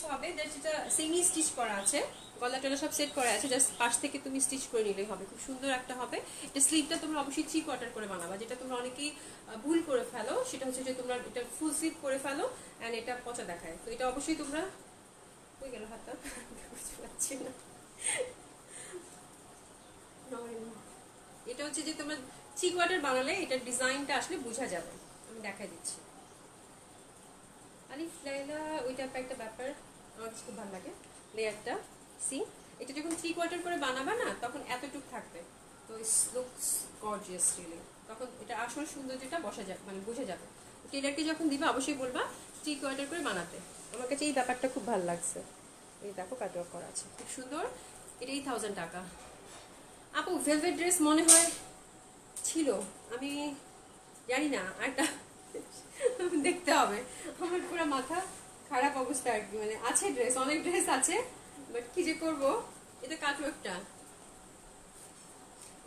হবে, যেটা সেমি স্টিচ করা আছে, গলা টলা সব সেট করা আছে, জাস্ট পাশ থেকে তুমি স্টিচ করে নিলেই হবে, খুব সুন্দর একটা হবে। এটা স্লিভটা তোমরা অবশ্যই 3 কোয়ার্টার করে বানাবা, যেটা তোমরা অনেকেই ভুল করে ফেলো, সেটা হচ্ছে যে তোমরা এটা ফুল স্লিভ করে ফেলো এন্ড এটা পচা দেখায়, তো এটা অবশ্যই তোমরা, কই গেল হাতটা, বুঝতে পারছি না। এটা হচ্ছে যে তোমরা 3 কোয়ার্টার বানালে এটার ডিজাইনটা আসলে বোঝা যাবে, আমি দেখাই দিচ্ছি। আলিফ লাইলা ওইটা একটা ব্যাপার, আমার খুব ভালো লাগে লেয়ারটা। সি, এটা যখন 3 কোয়ার্টার করে বানাবা না, তখন এতটুক থাকবে, তো ইটস লুকস গর্জিয়াস রিয়েলি, তখন এটা আসল সৌন্দর্যটা বসা যাবে, মানে বোঝা যাবে। টেলারকে যখন দিবা অবশ্যই বলবা 3 কোয়ার্টার করে বানাতে। আমার কাছে এই ব্যাপারটা খুব ভালো লাগছে। এই দেখো কাটওয়ার্ক করা আছে, খুব সুন্দর। এটা 8000 টাকা। আপু ভেলভেট ড্রেস মনে হয় ছিল, আমি জানি না, একটা দেখতে হবে, আমার পুরো মাথা খারাপ অবস্থা আর কি, মানে আছে ড্রেস, অনেক ড্রেস আছে, বাট কি যে করব। এটা কাটওয়ার্কটা,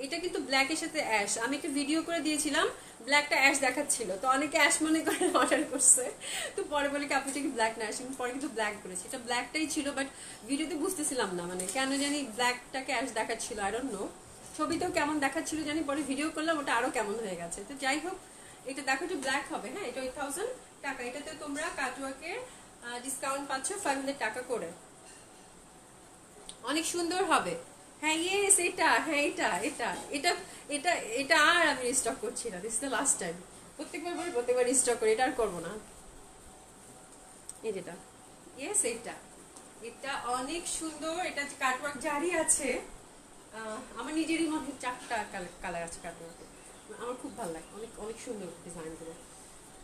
এটা কিন্তু ব্ল্যাকের সাথে অ্যাশ, আমি একটা ভিডিও করে দিয়েছিলাম, ব্ল্যাকটা অ্যাশ দেখাচ্ছিল, তো অনেকে অ্যাশ মনে করে অর্ডার করছে, তো পরে বলে কি আপনি কি ব্ল্যাক না অ্যাশ, পরে কিন্তু ব্ল্যাক করেছি, এটা ব্ল্যাকটাই ছিল, বাট ভিডিওতে বুঝতেছিলাম না, মানে কেন জানি ব্ল্যাকটাকে অ্যাশ দেখাচ্ছিল, আই ডোন্ট নো, ছবিতেও কেমন দেখাচ্ছিল জানি, পরে ভিডিও করলাম ওটা আরো কেমন হয়ে গেছে। তো যাই হোক, এটা দেখো একটু ব্ল্যাক হবে, হ্যাঁ, এটা 8000 টাকা। এটাতে তোমরা কাটওয়ার্কের ডিসকাউন্ট পাচ্ছ 500 টাকা করে, অনেক সুন্দর হবে। হ্যাঁ ইয়েস, এটা, হ্যাঁ এটা এটা এটা এটা এটা আর আমি রিস্টক করছি না, this is the last time, প্রত্যেকবার রিস্টক করি, এটা আর করবো না। এই যেটা, ইয়েস এটা, এটা অনেক সুন্দর, এটা কাটওয়ার্ক জারি আছে, আমার নিজেরই মনে হয় 4টা কালার আছে কাটওয়ার্কে, আমার খুব ভালো লাগে, অনেক অনেক সুন্দর ডিজাইনগুলো।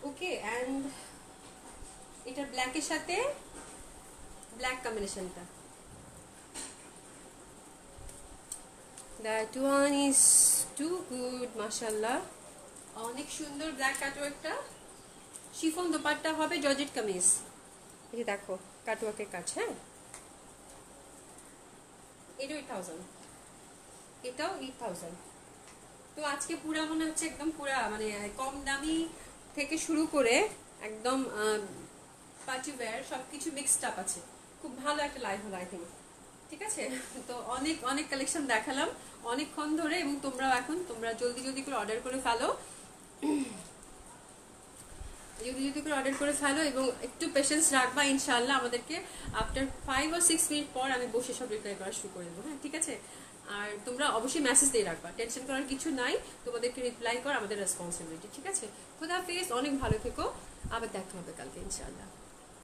ওকে, অ্যান্ড এটা ব্ল্যাকের সাথে ব্ল্যাক কম্বিনেশনটা, that one is too good, mashallah, অনেক সুন্দর ব্ল্যাক কাটওয়ার্কটা। শিফন দোপাট্টা হবে, জর্জেট কামিজ, এই যে দেখো কাটওয়ার্কের কাজ, হ্যাঁ। এটা 8000, এটাও 8000। তো আজকে পুরা মনে হচ্ছে একদম পুরা মানে কম দামি থেকে শুরু করে একদম পার্টি ওয়্যার সবকিছু মিক্সড আপ আছে, খুব ভালো একটা লাইভ হলো আই থিঙ্ক, ঠিক আছে। তো অনেক অনেক কালেকশন দেখালাম অনেকক্ষণ ধরে, এবং তোমরা জলদি জলদি করে অর্ডার করে ফেলো, এবং একটু পেশেন্স রাখবা, ইনশাআল্লাহ আমাদেরকে আফটার 5 or 6 মিনিট পর আমি বসে সব রিপ্লাই করা শুরু করে দেবো, হ্যাঁ ঠিক আছে। আর তোমরা অবশ্যই মেসেজ দিয়ে রাখবা, টেনশন করার কিছু নাই, তোমাদেরকে রিপ্লাই করা আমাদের রেসপন্সিবিলিটি, ঠিক আছে। খোদা হাফেজ, অনেক ভালো থেকো, আবার দেখা হবে কালকে ইনশাআল্লাহ।